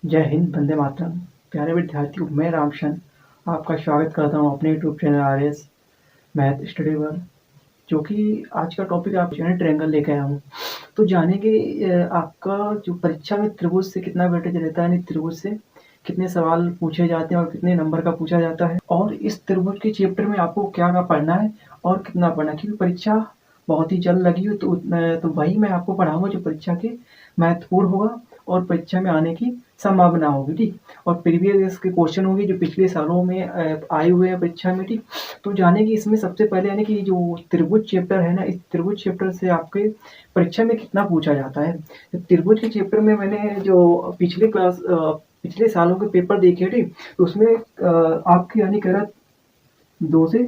जय हिंद, वंदे मातरम। प्यारे विद्यार्थियों, मैं रामशन आपका स्वागत करता हूँ अपने YouTube channel RS math study पर, जो कि आज का टॉपिक आप ट्रायंगल लेके आया हूँ। तो जानेंगे आपका जो परीक्षा में त्रिभुज से कितना वेटेज रहता है, यानी त्रिभुज से कितने सवाल पूछे जाते हैं और कितने नंबर का पूछा जाता है, और इस त्रिभुज के चैप्टर में आपको क्या क्या पढ़ना है और कितना पढ़ना है। क्योंकि परीक्षा बहुत ही जल्द लगी हो, तो वही मैं आपको पढ़ाऊंगा जो परीक्षा के महत्वपूर्ण होगा और परीक्षा में आने की संभावना होगी। ठीक, और प्रीवियस के क्वेश्चन होंगे जो पिछले सालों में आए हुए हैं परीक्षा में। ठीक, तो जाने की इसमें सबसे पहले यानी कि जो त्रिभुज चैप्टर है ना, इस त्रिभुज चैप्टर से आपके परीक्षा में कितना पूछा जाता है। त्रिभुज के चैप्टर में मैंने जो पिछले सालों के पेपर देखे, ठीक, तो उसमें आपके यानी कह रहा 2 से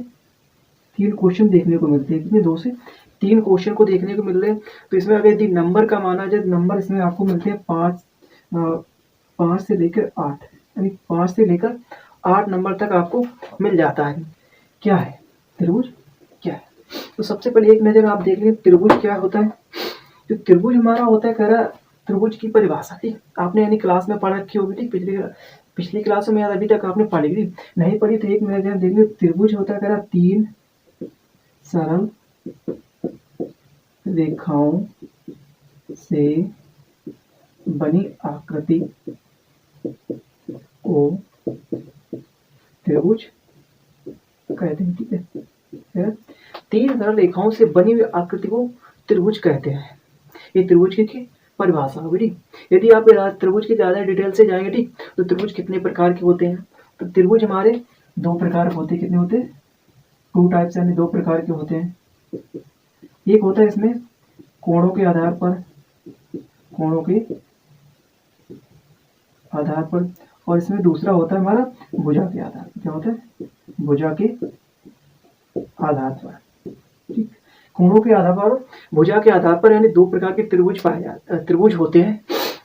3 क्वेश्चन देखने को मिलते हैं। कितने? 2 से 3 क्वेश्चन को देखने को मिल रहे हैं। तो इसमें अगर यदि नंबर का माना जाए, नंबर इसमें आपको मिलते हैं 5 से लेकर 8, यानी 5 से लेकर 8 नंबर तक आपको मिल जाता है। क्या है त्रिभुज, क्या है? तो सबसे पहले एक नज़र आप देख लें त्रिभुज क्या होता है। जो त्रिभुज हमारा होता है, कह रहा त्रिभुज की परिभाषा, ठीक, आपने यानी क्लास में पढ़ रखी होगी। ठीक, पिछली क्लासों में अभी तक आपने पढ़ी थी, नहीं पढ़ी तो एक नज़र देख लें। त्रिभुज होता है, कह रहा 3 सरल रेखाओं से बनी आकृति को त्रिभुज कहते हैं। ठीक है, 3 सरल रेखाओं से बनी हुई आकृति को त्रिभुज कहते हैं। ये त्रिभुज की परिभाषा होगी। ठीक, यदि आप त्रिभुज की ज्यादा डिटेल से जाएंगे, ठीक, तो त्रिभुज कितने प्रकार के होते हैं। तो त्रिभुज हमारे 2 प्रकार के होते हैं। कितने होते हैं? 2 टाइप्स, यानी 2 प्रकार के होते हैं। एक होता है इसमें कोणों के आधार पर, और इसमें दूसरा होता है हमारा भुजा के आधार पर। क्या होता है? भुजा के आधार पर। ठीक, कोणों के आधार पर, भुजा के आधार पर, यानी 2 प्रकार के त्रिभुज होते हैं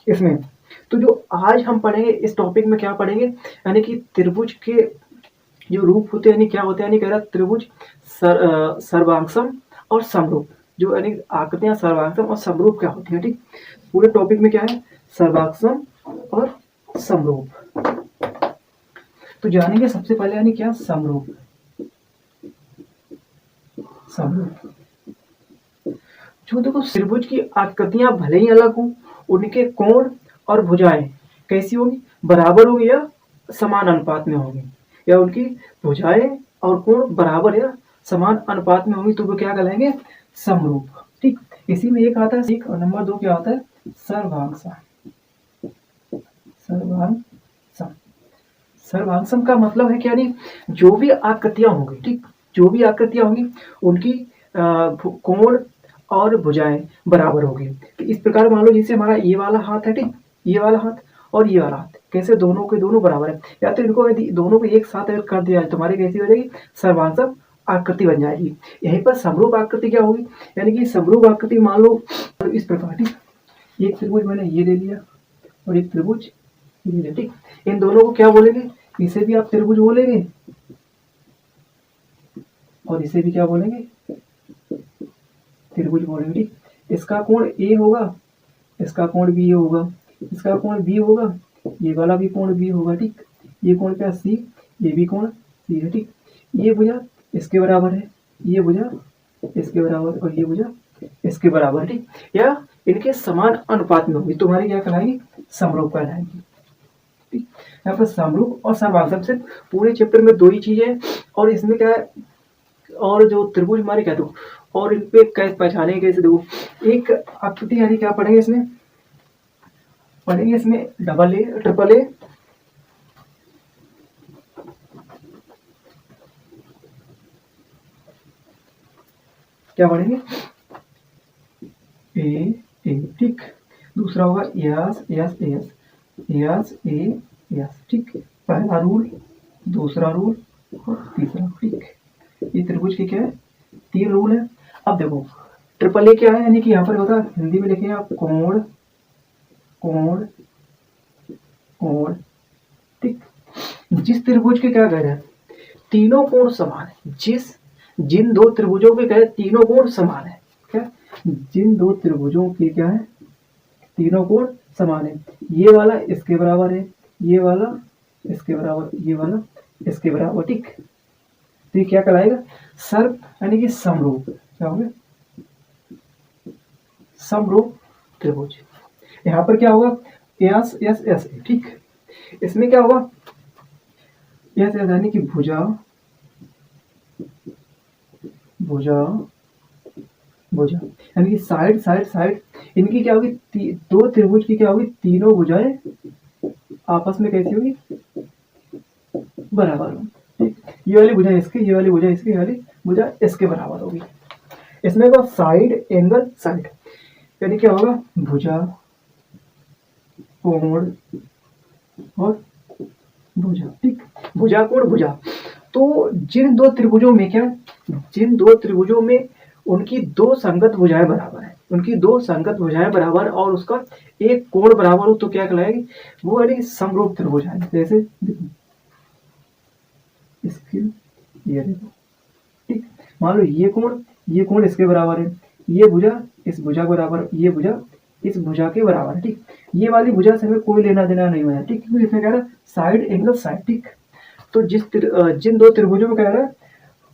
इसमें। तो जो आज हम पढ़ेंगे इस टॉपिक में क्या पढ़ेंगे, यानी कि त्रिभुज के जो रूप होते हैं, यानी क्या होते हैं, यानी कह रहा त्रिभुज सर्वांगसम और समरूप, जो यानी आकृतियां सर्वांगसम और समरूप क्या होती है। ठीक, पूरे टॉपिक में क्या है, सर्वांगसम और समरूप। तो जानेंगे सबसे पहले यानी क्या समरूप। जो देखो त्रिभुज की आकृतियां भले ही अलग हों, उनके कोण और भुजाएं कैसी होंगी, बराबर होंगी या समान अनुपात में होंगी, या उनकी भुजाएं और कोण बराबर या समान अनुपात में होंगी, तो वो क्या कहलाएंगे, समरूप। ठीक, इसी में एक आता है ठीक, और नंबर 2 क्या होता है, सर्वांगसम। सर्वांगसम का मतलब है कि यानी जो भी आकृतियां होंगी, ठीक, जो भी आकृतियां होंगी उनकी कोण और भुजाएं बराबर होगी। तो इस प्रकार मान लो जैसे हमारा ये वाला हाथ है, ठीक, ये वाला हाथ और ये वाला हाथ, कैसे दोनों के दोनों बराबर है। या तो इनको यदि दोनों को एक साथ अगर कर दिया जाए तो हमारी कैसी हो जाएगी, सर्वांगसम आकृति बन जाएगी। यहीं पर समरूप आकृति क्या होगी, यानी कि समरूप आकृति मान लो इस प्रकार, ठीक, एक त्रिभुज मैंने ये ले लिया और एक त्रिभुज ये ले, ठीक, इन दोनों को क्या बोलेंगे, इसे भी आप त्रिभुज बोलेंगे और इसे भी क्या बोलेंगे, त्रिभुज बोलेंगे। ठीक, इसका कोण ए होगा, इसका कोण बी होगा, इसका कोण बी होगा, ये वाला भी कोण बी होगा। ठीक, ये कोण क्या सी, ये भी कोण सी है। ठीक, ये भुजा इसके बराबर है, ये भुजा इसके बराबर और ये भुजा इसके बराबर। ठीक, या इनके समान अनुपात में होगी, तुम्हारी क्या कहलाएगी, समरूप कहलाएगी। ठीक, यहाँ पर समरूप और सर्वांगसम से पूरे चैप्टर में 2 ही चीजें, और इसमें क्या है, और जो त्रिभुज हमारे क्या दो, और इन पे कैसे पहचाने, कैसे दो, एक आकृति यानी क्या पढ़ेंगे इसमें, पढ़ेंगे इसमें डबल ए, ट्रिपल ए, क्या पढ़ेंगे, ए ए। ठीक, दूसरा होगा यस यस एस, यस ए यस। ठीक, पहला रूल, दूसरा रूल और तीसरा। ठीक, ये त्रिभुज के क्या है, 3 रूल है। अब देखो ट्रिपल ए क्या है, यानी कि यहाँ पर होता है, हिंदी में लिखेंगे आप कोण कोण कोण। ठीक, जिस त्रिभुज के क्या कह रहे हैं, तीनों कोण समान है, जिन 2 त्रिभुजों के क्या है, तीनों कोण समान है। क्या, जिन 2 त्रिभुजों के क्या है, तीनों कोण समान है। ये वाला इसके बराबर है, ये वाला इसके बराबर, ये वाला इसके बराबर, ठीक। तो ये क्या कहलाएगा? सर्प यानी कि समरूप। क्या हो गया? समरूप त्रिभुज। यहाँ पर क्या होगा? एस एस एस, ठीक। इसमें क्या होगा? एस एस यानी कि भुजा, भुजा, भुजा यानी कि साइड साइड साइड, इनकी क्या होगी? दो त्रिभुज की क्या होगी? तीनों भुजाएं आपस में कैसी होगी? बराबर होगी, ठीक। ये वाली भुजा इसके, ये वाली भुजा इसके, ये वाली भुजा इसके बराबर होगी। इसमें होगा साइड एंगल साइड, यानी क्या होगा? भुजा, कोण और भुजा, ठीक। भुजा, कोण, भुजा। तो जिन दो त्रिभुजों में क्या, जिन दो त्रिभुजों में उनकी दो संगत भुजाएं बराबर है, उनकी दो संगत भुजाएं बराबर और उसका एक कोण बराबर हो, तो क्या कहलाएगी? वो यानी समरूप त्रिभुज है। जैसे इसके ये देखो, ठीक। मान लो ये कोण इसके बराबर है, ये भुजा इस भुजा के बराबर, ये भुजा इस भुजा के बराबर है, ठीक। ये वाली भुजा से हमें कोई लेना देना नहीं है, ठीक, क्योंकि इसमें कह रहा है साइड एंगल साइड, ठीक। तो जिन दो त्रिभुजों में कह रहा है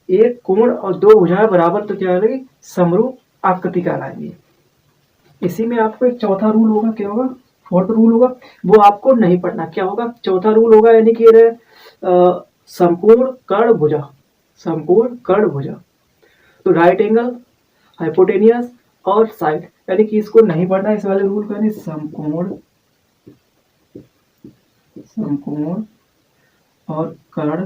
एक कोण और दो भुजाएं बराबर, तो क्या कहलाएगी? समरूप आकृति कहलाएगी। इसी में आपको एक चौथा रूल होगा, क्या होगा? फोर्थ रूल होगा, वो आपको नहीं पढ़ना। क्या होगा? चौथा रूल होगा, यानी कि संपूर्ण कर्ण भुजा, संपूर्ण कर्ण भुजा। तो राइट एंगल, हाइपोटेनियस और साइड, यानी कि इसको नहीं पढ़ना इस वाले रूल का, यानी समकोण, समकोण और कर्ण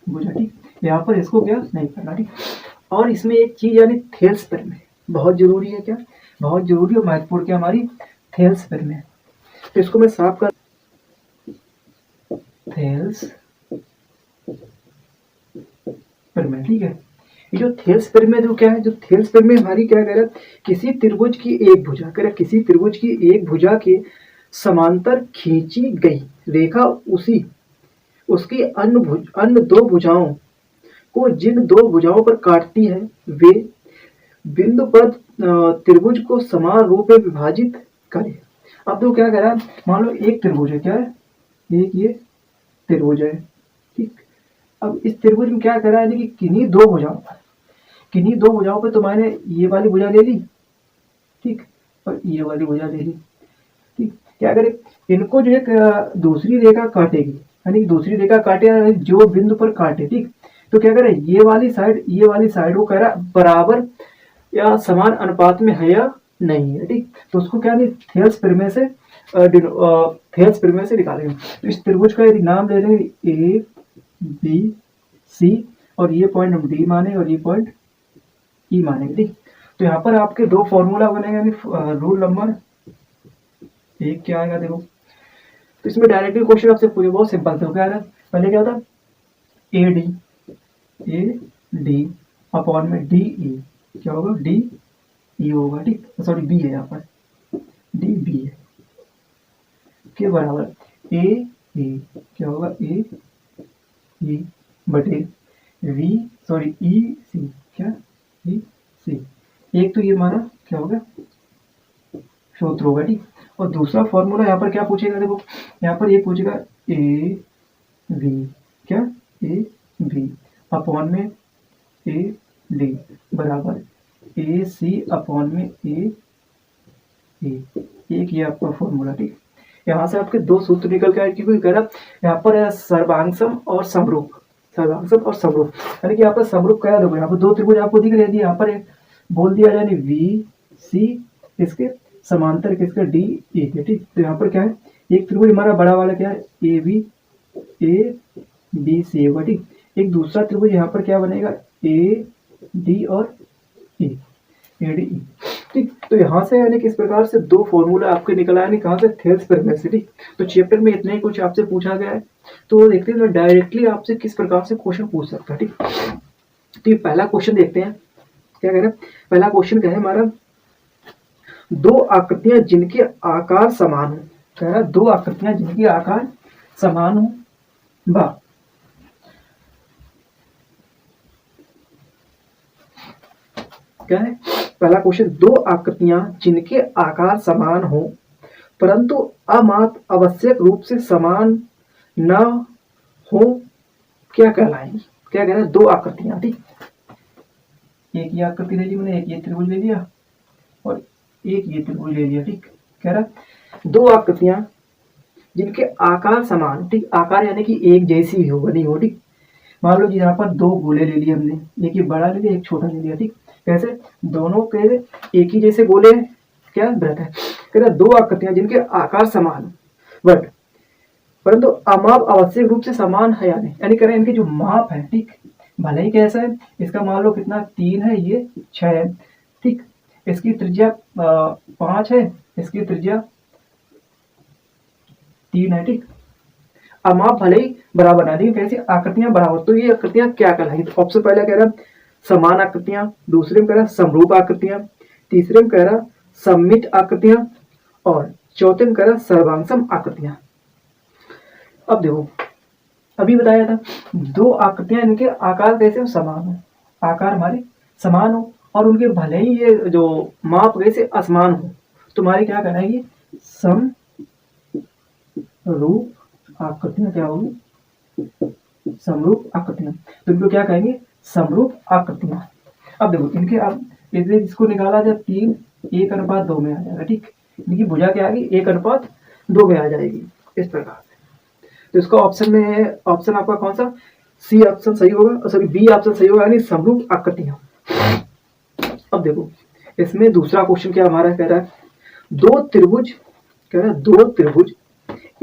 भुजा, ठीक। यहाँ पर इसको क्या नहीं करना, ठीक। और इसमें एक चीज यानी थेल्स प्रमेय बहुत जरूरी है। क्या बहुत जरूरी और महत्वपूर्ण? क्या हमारी थेल्स प्रमेय। तो इसको मैं साफ कर, थेल्स प्रमेय, ठीक है। ये जो थेल्स प्रमेय जो क्या है, जो थेल्स प्रमेय हमारी क्या कह रहा है? किसी त्रिभुज की एक भुजा, कह रहा किसी त्रिभुज की एक भुजा के समांतर खींची गई रेखा उसकी अन्य दो भुजाओं को जिन दो भुजाओं पर काटती है, वे बिंदु पर त्रिभुज को समान रूप में विभाजित करे। अब तो क्या कह रहा है? मान लो एक त्रिभुज है, क्या है? एक ये त्रिभुज है, ठीक। अब इस त्रिभुज में क्या कर रहा है कि किन्हीं दो भुजाओं पर तो मैंने ये वाली भुजा ले ली, ठीक, और ये वाली भुजा ले ली, ठीक। क्या करे? इनको जो एक दूसरी रेखा काटेगी, यानी दूसरी रेखा काटे जो बिंदु पर काटे, ठीक। तो क्या करे? ये वाली साइड वो कह रहा बराबर या समान अनुपात में है या नहीं है, ठीक। तो उसको क्या नहीं थेल्स प्रमेय से निकालेंगे। तो इस त्रिभुज का यदि नाम ले लेंगे ए बी सी, और ये पॉइंट हम डी माने और ये पॉइंट ई मानेंगे, ठीक। तो यहाँ पर आपके दो फॉर्मूला बनेगा, यानी रूल नंबर एक क्या आएगा देखो। तो इसमें डायरेक्टली क्वेश्चन आपसे पूछे, बहुत सिंपल था। क्या पहले क्या था? ए डी अपॉन में डी ई, क्या होगा? डी ई होगा, ठीक। सॉरी बी है यहाँ पर, डी बी है के बराबर ए ई, क्या होगा? ए ई बटे वी, सॉरी ई सी, क्या? ई सी। एक तो ये हमारा क्या होगा? सूत्र होगा, ठीक। और दूसरा फॉर्मूला यहाँ पर क्या पूछेगा देखो, यहाँ पर ये पूछेगा ए वी, क्या? ए वी अपॉन में ए डी बराबर ए सी अपॉन में ए ए। एक ये आपका फॉर्मूला, ठीक। यहाँ से आपके दो सूत्र निकल के आए, क्योंकि कह रहा यहाँ पर सर्वांगसम और समरूप, सर्वांगसम और समरूप, यानी कि यहाँ पर समरूप क्या देखो, यहाँ पर दो त्रिभुज आपको दिख रहे थे, यहाँ पर बोल दिया यानी वी सी इसके समांतर किसका? डी ए के, ठीक। तो यहाँ पर क्या है? एक त्रिभुज हमारा बड़ा वाला क्या है? ए बी सी होगा, ठीक। एक दूसरा त्रिभुज यहाँ पर क्या बनेगा? ए डी और ई, ए डी ई, ठीक। तो यहाँ से यानी कि इस प्रकार से दो फॉर्मूला आपके निकल आए, कहाँ से? थेल्स प्रमेय से, ठीक। तो चैप्टर में इतना ही कुछ आपसे पूछा गया है, तो देखते हैं डायरेक्टली आपसे किस प्रकार से क्वेश्चन पूछ सकता है, ठीक। तो ये पहला क्वेश्चन देखते हैं, क्या कह रहे हैं? पहला क्वेश्चन क्या है हमारा? दो आकृतियां जिनके आकार समान हो, कह रहा है दो आकृतियां जिनके आकार समान हो, बा क्या है? पहला क्वेश्चन, दो आकृतियां जिनके आकार समान हो परंतु अमाप आवश्यक रूप से समान न हो क्या कहलाएंगी? क्या कह रहा है? दो आकृतियां, ठीक, एक ये आकृति ले ली मैंने, एक ये त्रिभुज ले लिया और एक ये त्रिभुज ले लिया, ठीक। कह रहा दो आकृतियां जिनके आकार समान, ठीक, आकार यानी कि एक जैसी हो, बनी हो, ठीक। मान लो जी यहाँ पर दो गोले ले लिए हमने, एक ये बड़ा ले लिया, एक छोटा ले लिया, ठीक। कैसे? दोनों के एक ही जैसे गोले हैं, क्या वृत्त है। कह रहा दो आकृतियां जिनके आकार समान बट परंतु अमाप आवश्यक रूप से समान है यानी कह रहे हैं इनके जो माप है, ठीक, भले ही कैसा है, इसका मान लो कितना 3 है, ये 6 है, ठीक। इसकी त्रिज्या 5 है, इसकी त्रिज्या 3 है, ठीक। अमाप भले ही बराबर ना, लेकिन कैसी आकृतियां बराबर, तो ये आकृतियां क्या कहलाएंगी? तो ऑप्शन पहला कह रहा समान आकृतियां, दूसरे में कह रहा समरूप आकृतियां, तीसरे में कह रहा सममित आकृतियां और चौथे में कह रहा सर्वांगसम आकृतियां। अब देखो, अभी बताया था दो आकृतियां, इनके आकार कैसे हो? समान हो, आकार हमारे समान हो और उनके भले ही ये जो माप कैसे असमान हो, तुम्हारे क्या कहलाएगी? समरूप आकृतियां। क्या होगी? समरूप आकृतियां। तो इनको क्या कहेंगे? समरूप आकृतियां। अब देखो इनके, अब इसको निकाला जब 3 1:2 में आ जाएगा, ठीक। इनकी भुजा क्या आएगी? 1:2 में आ जाएगी, इस प्रकार। तो इसका ऑप्शन में है, ऑप्शन आपका कौन सा? सी ऑप्शन सही होगा, सॉरी बी ऑप्शन सही होगा, यानी समरूप आकृतियां। अब देखो इसमें दूसरा क्वेश्चन क्या हमारा कह रहा है, दो त्रिभुज, कह रहा है दो त्रिभुज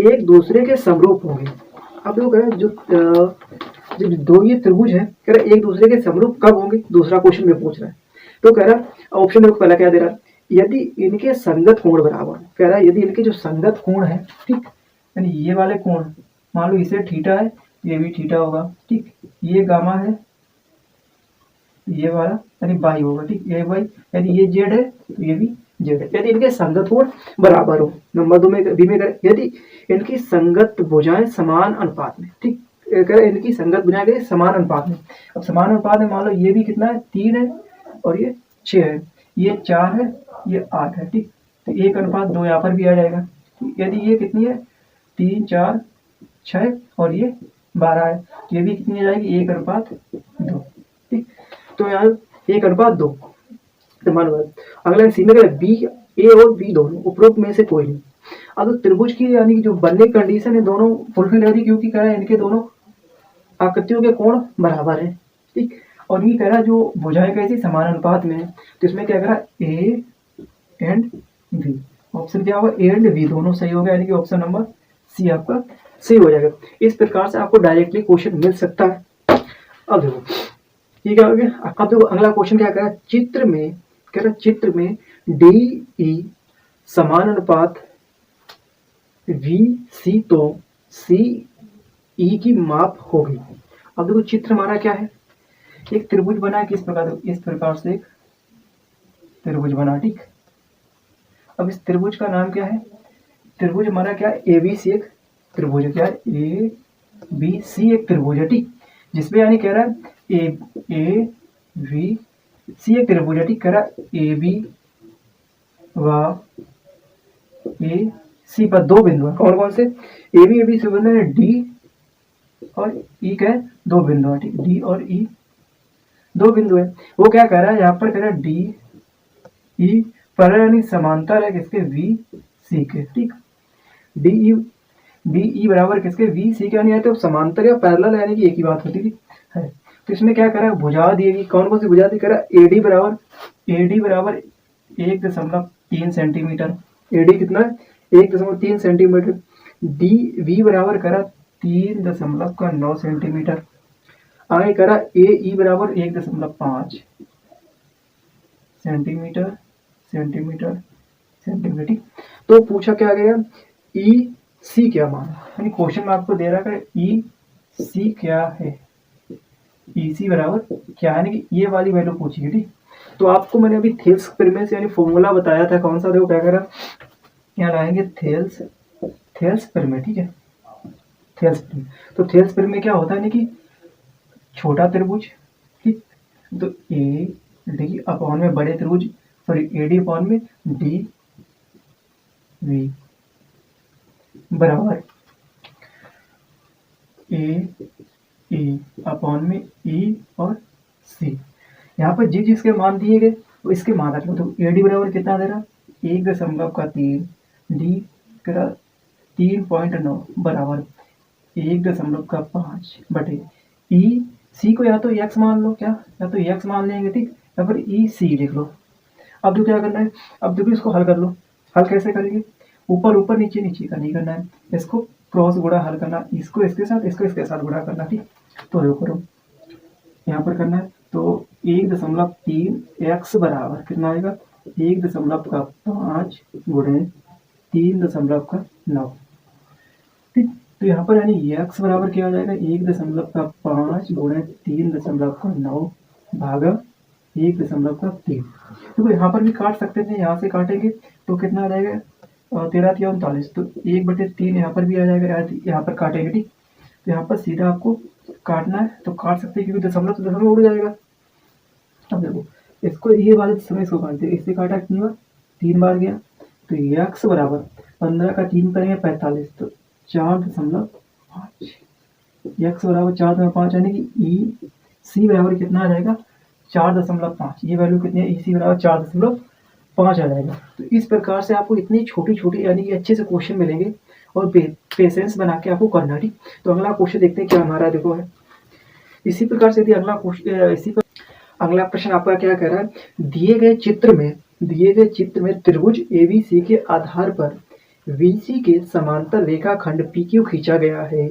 एक दूसरे के समरूप होंगे। अब देखो कह रहा है जो दो ये त्रिभुज है, कह रहा है एक दूसरे के समरूप कब होंगे? दूसरा क्वेश्चन में पूछ रहा है। तो कह रहा है ऑप्शन देखो पहला क्या दे रहा है, यदि इनके संगत कोण बराबर, कह रहा है यदि इनके जो संगत कोण है, ठीक, यानी ये वाले कोण, मान लो इसे थीटा है, ये भी थीटा होगा, ठीक, ये गामा है, ये वाला यानी बाई होगा, ठीक, ये बाई, यदि ये जेड है तो ये भी जेड है, यदि इनके संगत कोण बराबर हो। नंबर 2 में बी में करें, यदि इनकी संगत भुजाएं समान अनुपात में, ठीक, करें इनकी संगत भुजाएं करें समान अनुपात में। अब समान अनुपात में मान लो ये भी कितना है? 3 है और ये 6 है, ये 4 है, ये 8 है, ठीक। तो 1:2 यहाँ पर भी आ जाएगा। यदि ये कितनी है? 3 4 6 और ये 12 है, तो ये भी कितनी आ जाएगी? 1:2, ठीक। तो यहाँ 1:2। तो मान लो अगला सी में बी, ए और बी दोनों उपरोक्त में से कोई नहीं। अब तो त्रिभुज की यानी कि जो बनने की कंडीशन है दोनों फुलफिल है, क्योंकि कह रहा है इनके दोनों आकृतियों के कोण बराबर है, ठीक। और ये कह रहा है जो भुजाएं कैसी समान अनुपात में है, तो इसमें क्या कह रहा है? A and B. ऑप्शन क्या होगा? ए एंड बी दोनों सही हो गया, यानी कि ऑप्शन नंबर सी आपका सही हो जाएगा। इस प्रकार से आपको डायरेक्टली क्वेश्चन मिल सकता है। अब देखो ठीक है, अब देखो अगला क्वेश्चन क्या कह रहा है, चित्र में कह रहा है चित्र में डी ई समान अनुपात वी सी, तो सी ई की माप होगी। अब देखो चित्र हमारा क्या है, एक त्रिभुज बना है, किस प्रकार? इस प्रकार से एक त्रिभुज बना, ठीक। अब इस त्रिभुज का नाम क्या है? त्रिभुज हमारा क्या है? ए बी सी एक त्रिभुज है, क्या है? ए बी सी एक त्रिभुज है, ठीक, जिसमें यानी कह रहा है ए बी सी एक त्रिभुज है, ठीक। कह रहा है ए बी व ए सी पर दो बिंदु है, कौन कौन से? ए बी से बिंदु है डी और ई का दो बिंदु है, ठीक, डी और ई दो बिंदु है। वो क्या कह रहा है यहाँ पर? कह रहा है डी ई पर यानी समांतर है किसके? वी सी के, ठीक। डी ई बराबर किसके? वी सी के, यानी तो समांतर या पैरेलल यानी कि एक ही बात होती थी है। तो इसमें क्या करा है? भुजा दी गई, कौन कौन सी भुजा दी? करा एडी बराबर 1.3 सेंटीमीटर, एडी कितना है? 1.3 सेंटीमीटर। डी वी बराबर करा 3.9 सेंटीमीटर। आगे करा ए ई बराबर 1.5 सेंटीमीटर। तो पूछा क्या गया? ई सी क्या मान, यानी क्वेश्चन में आपको दे रहा है ई सी क्या है, ई सी बराबर क्या है, यानी कि ये वाली वैल्यू पूछी है, ठीक। तो आपको मैंने अभी थेल्स एक्सपेरिमेंट यानी फॉर्मूला बताया था, कौन सा? देखो क्या करा, यहाँ लाएंगे थेल्स एक्सपेरिमेंट, ठीक है। थेल्स एक्सपेरिमेंट, तो थेल्स एक्सपेरिमेंट क्या होता है, यानी कि छोटा त्रिभुज, ठीक, तो ए डी अपॉन में बड़े त्रिभुज सॉरी AD अपॉन में DV बराबर AE अपॉन में E और C। यहाँ पर जिसके मान दिए गए वो इसके मान रख लो। तो AD बराबर कितना दे रहा, 1.3, D करा 3.9 बराबर 1.5 बटे ई सी को या तो x मान लो, क्या या तो x मान लेंगे, ठीक, या फिर ई सी लिख लो। अब तो क्या करना है, अब देखो इसको हल कर लो। हल कैसे करेंगे, ऊपर ऊपर नीचे नीचे का नहीं करना है, इसको क्रॉस गुणा हल करना, इसको इसके साथ इसको इसके साथ गुणा करना, ठीक। तो देखो करो यहाँ पर करना है, तो 1.3 x बराबर कितना आएगा, 1.5 गुणे 3.9, ठीक। तो यहाँ पर यानी x बराबर क्या आ जाएगा, 1.5 गुणे 3.9 भागा 1.3। देखो यहाँ पर भी काट सकते थे, यहाँ से काटेंगे तो कितना आ जाएगा, 13×3 = 39। तो 1/3 यहाँ पर भी आ जाएगा, यहाँ पर काटेंगे, ठीक। तो यहाँ पर सीधा आपको काटना है तो काट सकते हैं, क्योंकि दशमलव तो दशमलव उड़ जाएगा। अब देखो इसको ये वाले समय इसको काटते हैं, इससे काटा कितनी बार, 3 बार गया। तो x बराबर 15 का 3 करेंगे 45, तो 4.5। x बराबर 4.5 यानी कि ई सी बराबर कितना आ जाएगा, 4.5। ये वैल्यू कितनी है, ई सी बराबर 4.5 आ जाएगा। तो इस प्रकार से आपको इतनी छोटी छोटी यानी कि अच्छे से क्वेश्चन मिलेंगे और पेशेंस बना के आपको करना, ठीक। तो अगला क्वेश्चन देखते हैं क्या हमारा, देखो है इसी प्रकार से। यदि अगला क्वेश्चन, अगला प्रश्न आपका क्या कह रहा है, दिए गए चित्र में त्रिभुज एबीसी के आधार पर VC के समांतर रेखाखंड PQ खींचा गया है।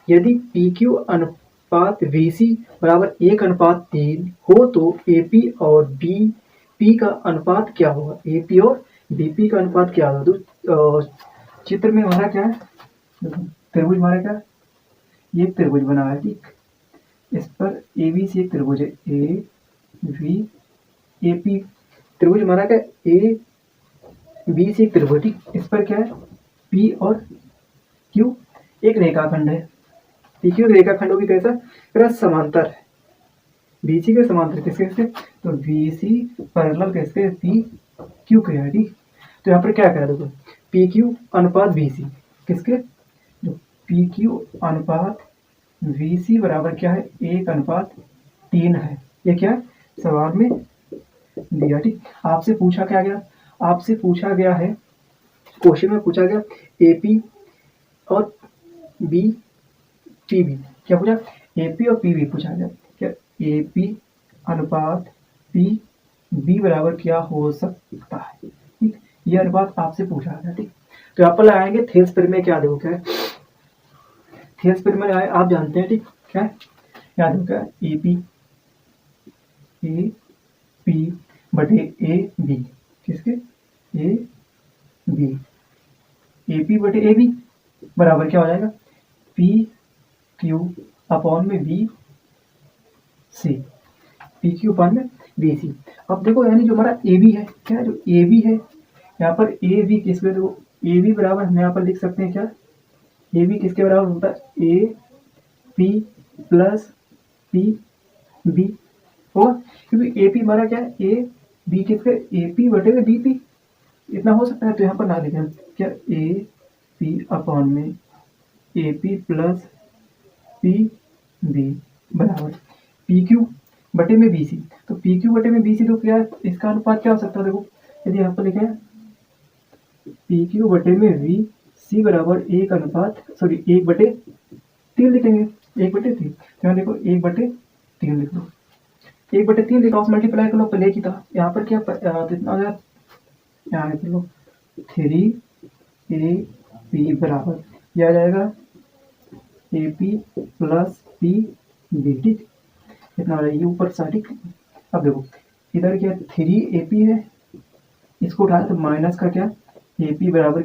यदि PQ अनुपात VC बराबर 1:3 हो तो AP और BP का अनुपात क्या होगा, AP और BP का अनुपात क्या होगा। तो चित्र में हमारा क्या है, त्रिभुज हमारा क्या, ये त्रिभुज बना है, ठीक। इस पर ABC एक त्रिभुज है, AVAP त्रिभुज हमारा क्या, ABC एक त्रिभुज, ठीक। इस पर क्या है, P और Q एक रेखाखंड है। PQ एक रेखाखंड होगी कैसा, पूरा समांतर है, BC के समांतर किसके, तो BC पैरेलल किसके, PQ के है, ठीक। तो यहाँ पर क्या कह रहा है, देखो PQ अनुपात BC किसके, जो PQ अनुपात VC बराबर क्या है, 1:3 है। ये क्या है, सवाल में दिया, ठीक। आपसे पूछा क्या गया, आपसे पूछा गया है, क्वेश्चन में पूछा गया AP और PB, क्या पूछा, AP और PB पूछा गया, क्या AP अनुपात PB बराबर क्या हो सकता है, ठीक। ये अनुपात आपसे पूछा गया, ठीक। तो यहाँ पर लगाएंगे थेल्स प्रमेय, क्या देखो क्या है, थेल्स प्रमेय आप जानते हैं, ठीक। क्या है, याद हो क्या, AP बटे AB किसके, AB AP बटे AB बराबर क्या हो जाएगा, PQ अपॉन में BC, PQ अपॉन में BC। अब देखो यानी जो हमारा AB है, क्या है, जो AB है यहाँ पर AB किसके, देखो AB बराबर हम यहाँ पर लिख सकते हैं क्या, AB किसके बराबर होता है, AP प्लस PB होगा, क्योंकि AP हमारा क्या है, AB किसके, AP बटे में BP, इतना हो सकता है। तो यहाँ पर ना लिखें क्या, AP अपॉन में AP प्लस PB बराबर PQ बटे में BC। तो PQ बटे में BC, तो क्या है, इसका अनुपात क्या हो सकता है, देखो यदि यहाँ पर लिखे PQ बटे में VC बराबर 1/3 लिखेंगे, 1/3। यहाँ देखो 1/3 लिख लो, 1/3 लिखा, उस मल्टीप्लाई कर लो, पहले की था। यहाँ पर क्या कितना हो जाएगा, यहाँ लिख लो 3AP बराबर यह आ जाएगा AP प्लस PB, ठीक। कितना हो जाएगा, ये ऊपर सा, ठीक। अब देखो इधर क्या 3AP है, इसको उठाए तो माइनस का क्या, AP बराबर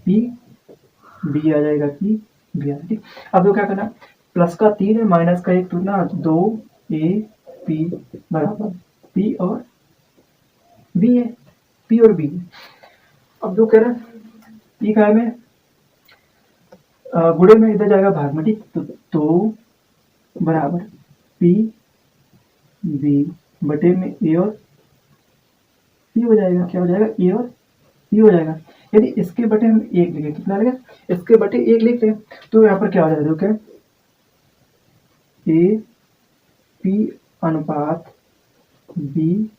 PB आ जाएगा, PB आ, ठीक। अब देखो क्या करना, प्लस का 3 है, माइनस का 1, तो ना 2AP बराबर P और B है, P और B। अब जो कह रहा है क्या है, में गुणे में इधर जाएगा भाग में, ठीक। तो बराबर PB बटे में A और पी हो जाएगा, क्या हो जाएगा, ए और पी हो जाएगा। यदि इसके बटे हम एक लिखे, कितना लिखे, इसके बटे एक लिख लें, तो यहाँ पर क्या हो जाएगा, देखो क्या, ए पी अनुपात बी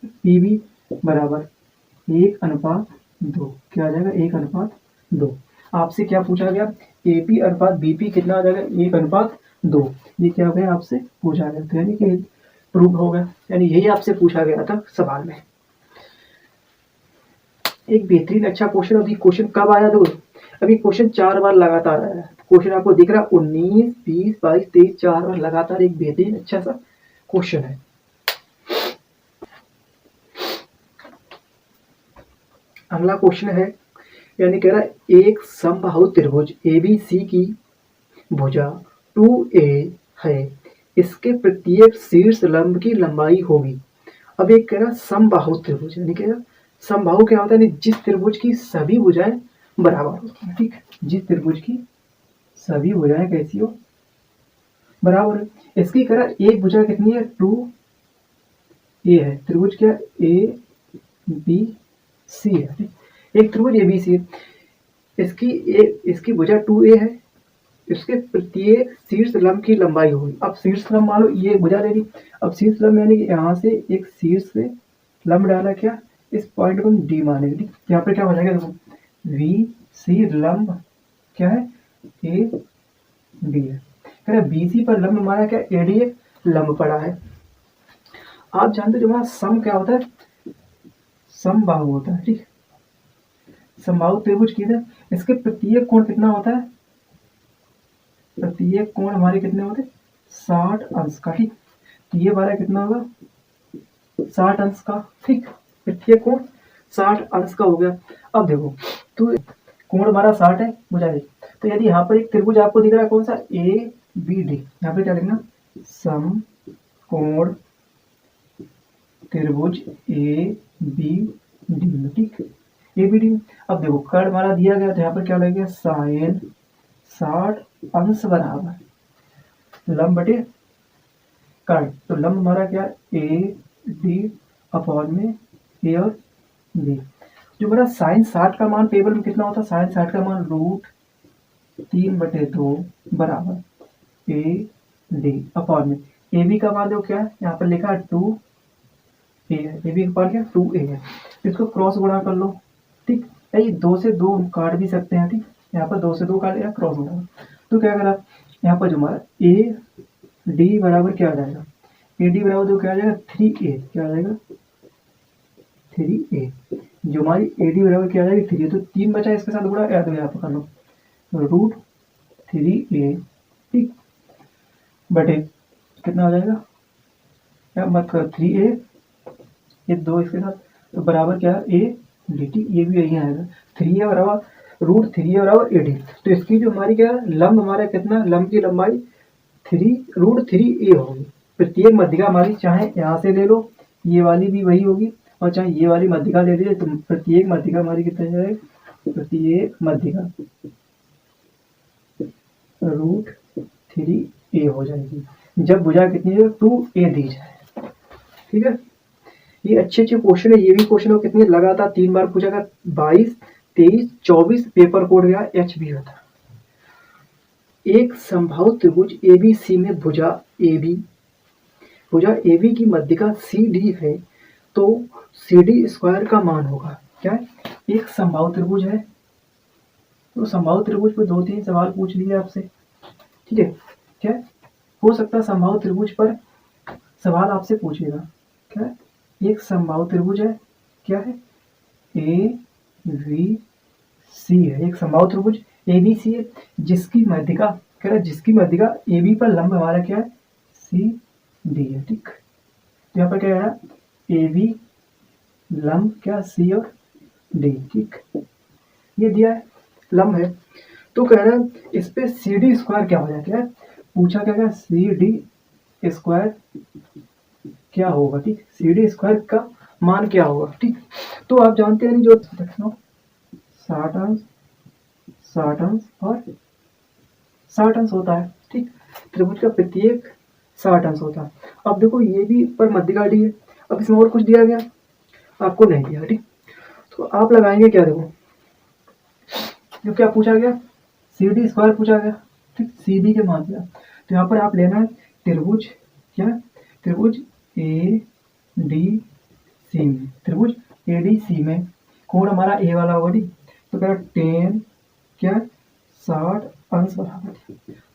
पी बी बराबर 1:2, क्या आ जाएगा, 1:2। आपसे क्या पूछा गया, ए पी अनुपात बी पी कितना आ जाएगा, 1:2। ये क्या हो गया, आपसे पूछा गया, तो यानी कि प्रूव हो गया, यानी यही आपसे पूछा गया था सवाल में। एक बेहतरीन अच्छा क्वेश्चन। अभी क्वेश्चन कब आया, दो अभी क्वेश्चन 4 बार लगातार आया है। क्वेश्चन आपको दिख रहा है 19, 20, 22, 23, 4 बार लगातार एक बेहतरीन अच्छा सा क्वेश्चन है। अगला क्वेश्चन है, यानी कह रहा है एक समबाहु त्रिभुज एबीसी की भुजा 2a है, इसके प्रत्येक शीर्ष लंब की लंबाई होगी। अब एक कह रहा समबाहु त्रिभुज, यानी कह रहा समबाहु क्या होता है, जिस त्रिभुज की सभी भुजाएं बराबर होती हैं, ठीक, जिस त्रिभुज की सभी भुजाएं कैसी हो, बराबर है। इसकी कह रहा एक भुजा कितनी है, 2a है, त्रिभुज क्या, ए बी सी है, ठीक? एक त्रिभुज ए बी सी है, इसकी भुजा 2a है, इसके प्रत्येक शीर्ष लंब की लंबाई होगी। अब शीर्ष लंब मान लो ये भुजा ले ली, अब शीर्ष लंब यानी कि यहाँ से एक शीर्ष से लंब डाला, क्या, इस पॉइंट को हम डी मानेंगे, ठीक। यहाँ पे क्या हो जाएगा, देखो वी सी लंब क्या है, ए बी है, कह रहा बी सी पर लंब हमारा क्या, ए डी लंब पड़ा है। आप जानते हो जो हमारा सम क्या होता है, समबाहु होता है, ठीक। समबाहु त्रिभुज की है, इसके प्रत्येक कोण कितना होता है, प्रत्येक कोण हमारे कितने होते, 60 अंश का, ठीक। तो ये हमारा कितना होगा, 60 अंश का, ठीक। प्रत्येक कोण 60 अंश का हो गया। अब देखो, तो कोण हमारा 60 है, बुझाइए। तो यदि यहाँ पर एक त्रिभुज आपको दिख रहा है कौन सा, ए बी डी, यहाँ पे क्या लिखना, सम कोण त्रिभुज ए बी डी, ठीक, ए बी डी। अब देखो कर्ण हमारा दिया गया, तो यहाँ पर क्या लगेगा, साइन 60 अंश बराबर लंब बटे कर्ण। तो लंब हमारा क्या, ए डी अपॉन में ए और बी। जो मेरा साइन 60 का मान टेबल में कितना होता है, साइन 60 का मान √3/2 बराबर ए डी अपॉन में ए बी का मान देखो क्या है, यहाँ पर लिखा है 2a है, ए बी का मान क्या 2a है। इसको क्रॉस गुणा कर लो, ठीक, ये 2 से 2 काट भी सकते हैं, ठीक। यहाँ पर 2 से 2 काट लिया, क्रॉस गुणा, तो क्या करा, यहाँ पर जो हमारा ए डी बराबर क्या आ जाएगा, ए डी बराबर जो क्या आ जाएगा, 3a, क्या आ जाएगा, 3a। जो हमारी ए डी बराबर क्या आ जाएगी, 3, तो 3 बचा, इसके साथ गुणा, या तो यहाँ पर कर लो √3a, ठीक, बटे कितना हो जाएगा, क्या मत कर 3a, ये 2 इसके साथ, तो बराबर क्या है, ए डी, ठीक, ये भी यही आएगा, 3a बराबर √3a बराबर ए डी। तो इसकी जो हमारी क्या लंब हमारा कितना, लंब की लंबाई 3√3a होगी। प्रत्येक मध्यिका हमारी चाहे यहाँ से ले लो, ये वाली भी वही होगी, और चाहे ये वाली मध्यिका ले लीजिए, तो प्रत्येक मध्यिका हमारी कितनी जाएगी, प्रत्येक मध्यिका √3a हो जाएगी, जब भुजा कितनी है, 2a दी जाए, ठीक है। ये अच्छे क्वेश्चन है, ये भी क्वेश्चन कितने लगातार 3 बार पूछा गया, 22, 23, 24 पेपर कोड गया, एच बी होता। एक संभावित त्रिभुज एबीसी में भुजा AB की मध्यिका CD है, तो CD स्क्वायर का मान होगा, क्या है, एक संभावित त्रिभुज है, तो संभावित त्रिभुज पर 2-3 सवाल पूछ लिए आपसे, ठीक है। क्या हो सकता है संभावित त्रिभुज पर सवाल आपसे पूछेगा, क्या है, एक संभावित त्रिभुज है, क्या है, ABC है, एक संभावित त्रिभुज ABC है, जिसकी मध्यिका, कह रहा है जिसकी मध्यिका AB पर लंब हमारा क्या है, CD है, ठीक। तो यहाँ पर क्या है, AB लंब क्या, C और D, ठीक, ये दिया है, लंब है। तो कह रहा है इस पे CD स्क्वायर क्या हो जाता है, पूछा क्या, CD स्क्वायर क्या होगा, ठीक, CD स्क्वायर का मान क्या होगा, ठीक। तो आप जानते हैं जो 60 अंश, 60 अंश और 60 अंश होता है, ठीक, त्रिभुज का प्रत्येक 60 अंश होता है। अब देखो ये भी पर मध्यिका डी है, अब इसमें और कुछ दिया गया, आपको नहीं दिया, ठीक। तो आप लगाएंगे क्या, देखो जो क्या पूछा गया, सी डी स्क्वायर पूछा गया, ठीक, सी डी के मान दिया। तो यहाँ पर आप लेना है त्रिभुज, क्या, त्रिभुज ए डी सी में, त्रिभुज ए डी सी में कोण हमारा ए वाला होगा, ठीक। तो क्या टेन क्या 60 अंश बराबर,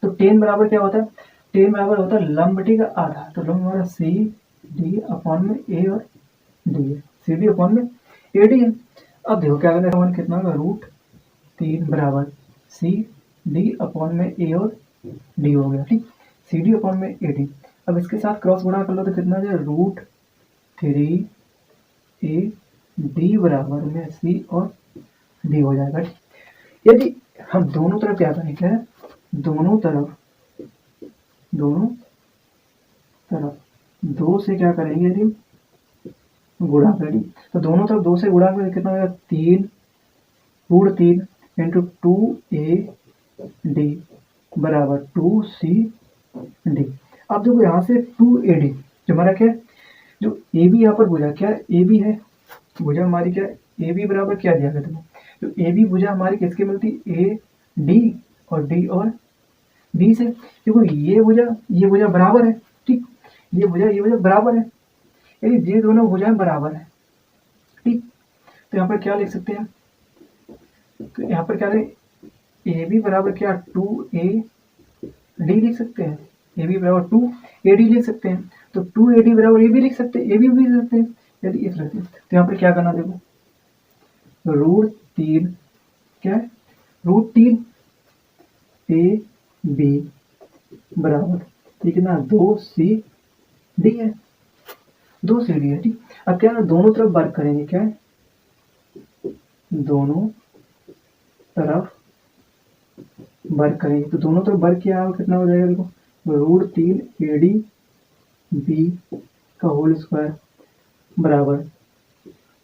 तो टेन बराबर क्या होता है, टेन बराबर होता है लंब, ठीक है, आधा। तो लंब हमारा सी डी अपॉन में ए और डी है, सी डी अपॉन में ए डी है। अब देखो क्या करना है, कितना होगा, √3 बराबर सी डी अपॉन में ए और डी हो गया, ठीक, सी डी अपॉन में ए डी। अब इसके साथ क्रॉस गुणा कर लो तो कितना है, √3 ए डी बराबर में सी और डी हो जाएगा, ठीक। यदि हम दोनों तरफ क्या करें, क्या है, दोनों तरफ दो से क्या करेंगे, यदि गुणा करेंगे तो दोनों तरफ दो से गुणा करेंगे कितना होगा, 3 इंटू 2AD बराबर 2CD। अब देखो यहाँ से 2AD जो हमारा क्या है, जो AB यहाँ पर भुजा क्या है, AB है भुजा हमारी, क्या AB बराबर क्या दिया गया था, जो AB भुजा हमारी किसकी मिलती, AD और D और B से। देखो ये भुजा बराबर है, ठीक, ये भुजा बराबर है, यदि ये दोनों भुजाएं बराबर है, ठीक। तो यहाँ पर क्या लिख सकते हैं, तो यहाँ पर क्या है, ए बी बराबर क्या 2AD लिख सकते हैं, ए बी बराबर 2AD लिख सकते हैं। तो 2AD बराबर ए बी लिख सकते हैं, ए बी भी लिख सकते हैं, यदि इस रखते हैं। तो यहाँ पर क्या करना, देखो √3 क्या है, √3 AB बराबर ये कितना 2CD है, 2CD है, ठीक। अब क्या दोनों तरफ वर्ग करेंगे, क्या है, दोनों तरफ वर्ग करेंगे। तो दोनों तरफ वर्ग किया कितना हो जाएगा, देखो √3AD B का होल स्क्वायर बराबर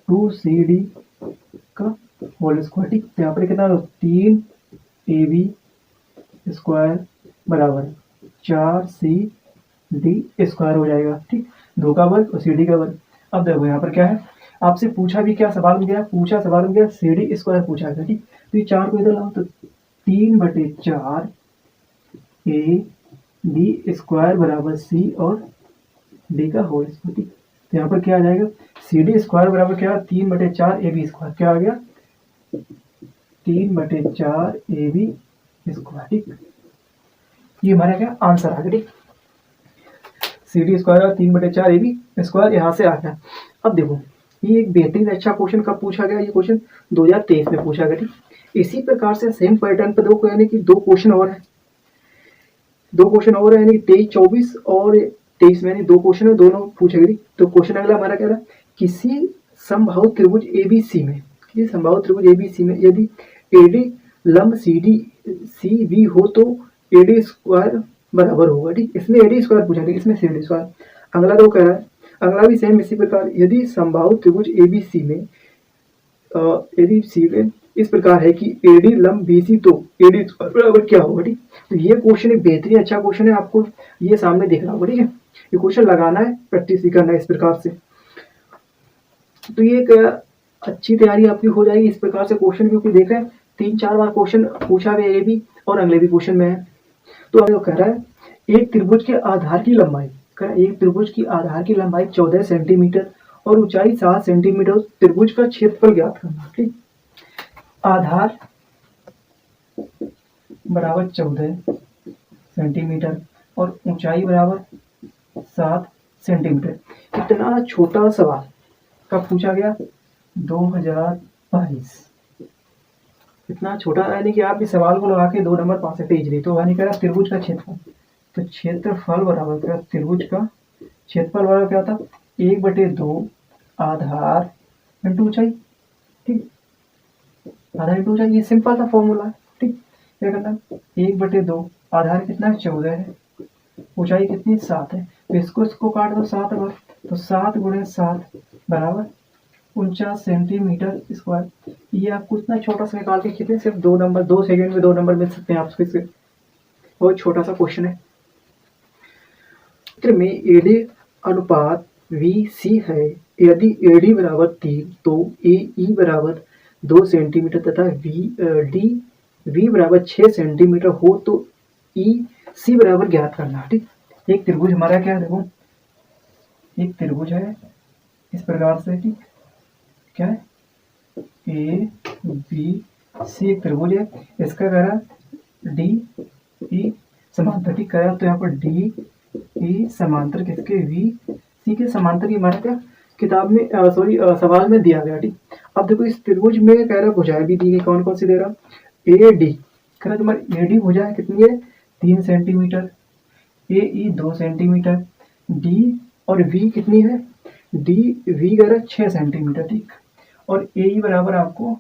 2CD का होल स्क्वायर, ठीक। तो यहाँ पर कितना 3AB स्क्वायर बराबर 4CD स्क्वायर हो जाएगा, ठीक, 2 का वर्ग और CD का वर्ग। अब देखो यहाँ पर क्या है, आपसे पूछा भी क्या सवाल में गया, सवाल में गया CD स्क्वायर पूछा गया, ठीक। तो ये 4 को इधर लाओ तो 3/4 AD स्क्वायर बराबर C और D का होल स्क्वायर, ठीक। तो यहाँ पर क्या आ जाएगा, CD स्क्वायर बराबर क्या, 3/4 AB स्क्वायर, क्या आ गया 3/4 AB स्क्वायर, ठीक। ये हमारा क्या आंसर आ गया, ठीक। CD स्क्वायर और 3/4 AB स्क्वायर यहाँ से आ गया। अब देखो ये एक बेहतरीन अच्छा क्वेश्चन कब पूछा गया, ये क्वेश्चन 2023 में पूछा गया, ठीक। इसी प्रकार से सेम पैटर्न पर देखो, यानी कि 2 क्वेश्चन और है, यानी 23-24 और 23 में 2 क्वेश्चन है, दोनों पूछे गए। तो क्वेश्चन अगला हमारा क्या रहा, किसी समबाहु त्रिभुज ABC में यदि AD लंब CB हो तो AD स्क्वायर बराबर होगा, ठीक। इसमें AD स्क्वायर पूछा गया, इसमें CD स्क्वायर। अगला दो कह रहा है, अगला भी सेम इसी प्रकार, यदि समबाहु त्रिभुज ABC में इस प्रकार है कि AD लंब BC तो AD स्क्वायर बराबर क्या होगा, ठीक। तो ये क्वेश्चन एक बेहतरीन अच्छा क्वेश्चन है, आपको ये सामने दिख रहा होगा, ठीक है। ये क्वेश्चन लगाना है, प्रैक्टिस भी करना है इस प्रकार से। तो ये एक अच्छी तैयारी आपकी हो जाएगी इस प्रकार से क्वेश्चन, क्योंकि देख रहे हैं 3-4 बार क्वेश्चन पूछा गया, ये भी और अगले भी क्वेश्चन में है। तो अब कह रहा है एक त्रिभुज के आधार की लंबाई, 14 सेंटीमीटर और ऊंचाई 7 सेंटीमीटर, त्रिभुज का क्षेत्रफल ज्ञात करना, ठीक। आधार बराबर 14 सेंटीमीटर और ऊंचाई बराबर 7 सेंटीमीटर। इतना छोटा सवाल कब पूछा गया, 2022। इतना छोटा, यानी कि आप इस सवाल को लगा के 2 नंबर पा सकते इजली। तो यानी कह रहा त्रिभुज का क्षेत्रफल, तो क्षेत्रफल बराबर क्या, त्रिभुज का क्षेत्रफल बराबर क्या था, 1/2 आधार इंटू ऊंचाई, ठीक, आधार इंटू ऊंचाई। ये सिंपल सा फॉर्मूला है, ठीक। क्या करना, 1/2 आधार कितना है 14 है, ऊंचाई कितनी 7 है, तो इसको काट दो 7 बार, तो 7 × 7 बराबर 49 सेंटीमीटर स्क्वायर। ये आपको इतना छोटा सा निकाल के कितने, सिर्फ 2 नंबर, 2 सेकंड में 2 नंबर मिल सकते हैं आपको इससे। बहुत छोटा सा क्वेश्चन है। चित्र में AD अनुपात VC है यदि AD बराबर 3 तो AE बराबर 2 सेंटीमीटर तथा V बराबर 6 सेंटीमीटर हो तो EC बराबर ज्ञात करना। ठीक, एक त्रिभुज हमारा क्या है, देखो एक त्रिभुज है इस प्रकार से। ठीक, क्या है, ABC एक त्रिभुज है, इसका करा DE समांतर। ठीक, करा तो यहाँ पर DE समांतर किसके, VC के समांतर। ये हमारा क्या किताब में सवाल में दिया गया। ठीक, अब देखो इस त्रिभुज में कह रहा भुजाएं भी दी गई, कौन कौन सी दे रहा, AD कह रहा तुम्हारी AD भुजा है कितनी है, 3 सेंटीमीटर, AE 2 सेंटीमीटर, D और V कितनी है, DV कह रहा 6 सेंटीमीटर। ठीक, और AE बराबर आपको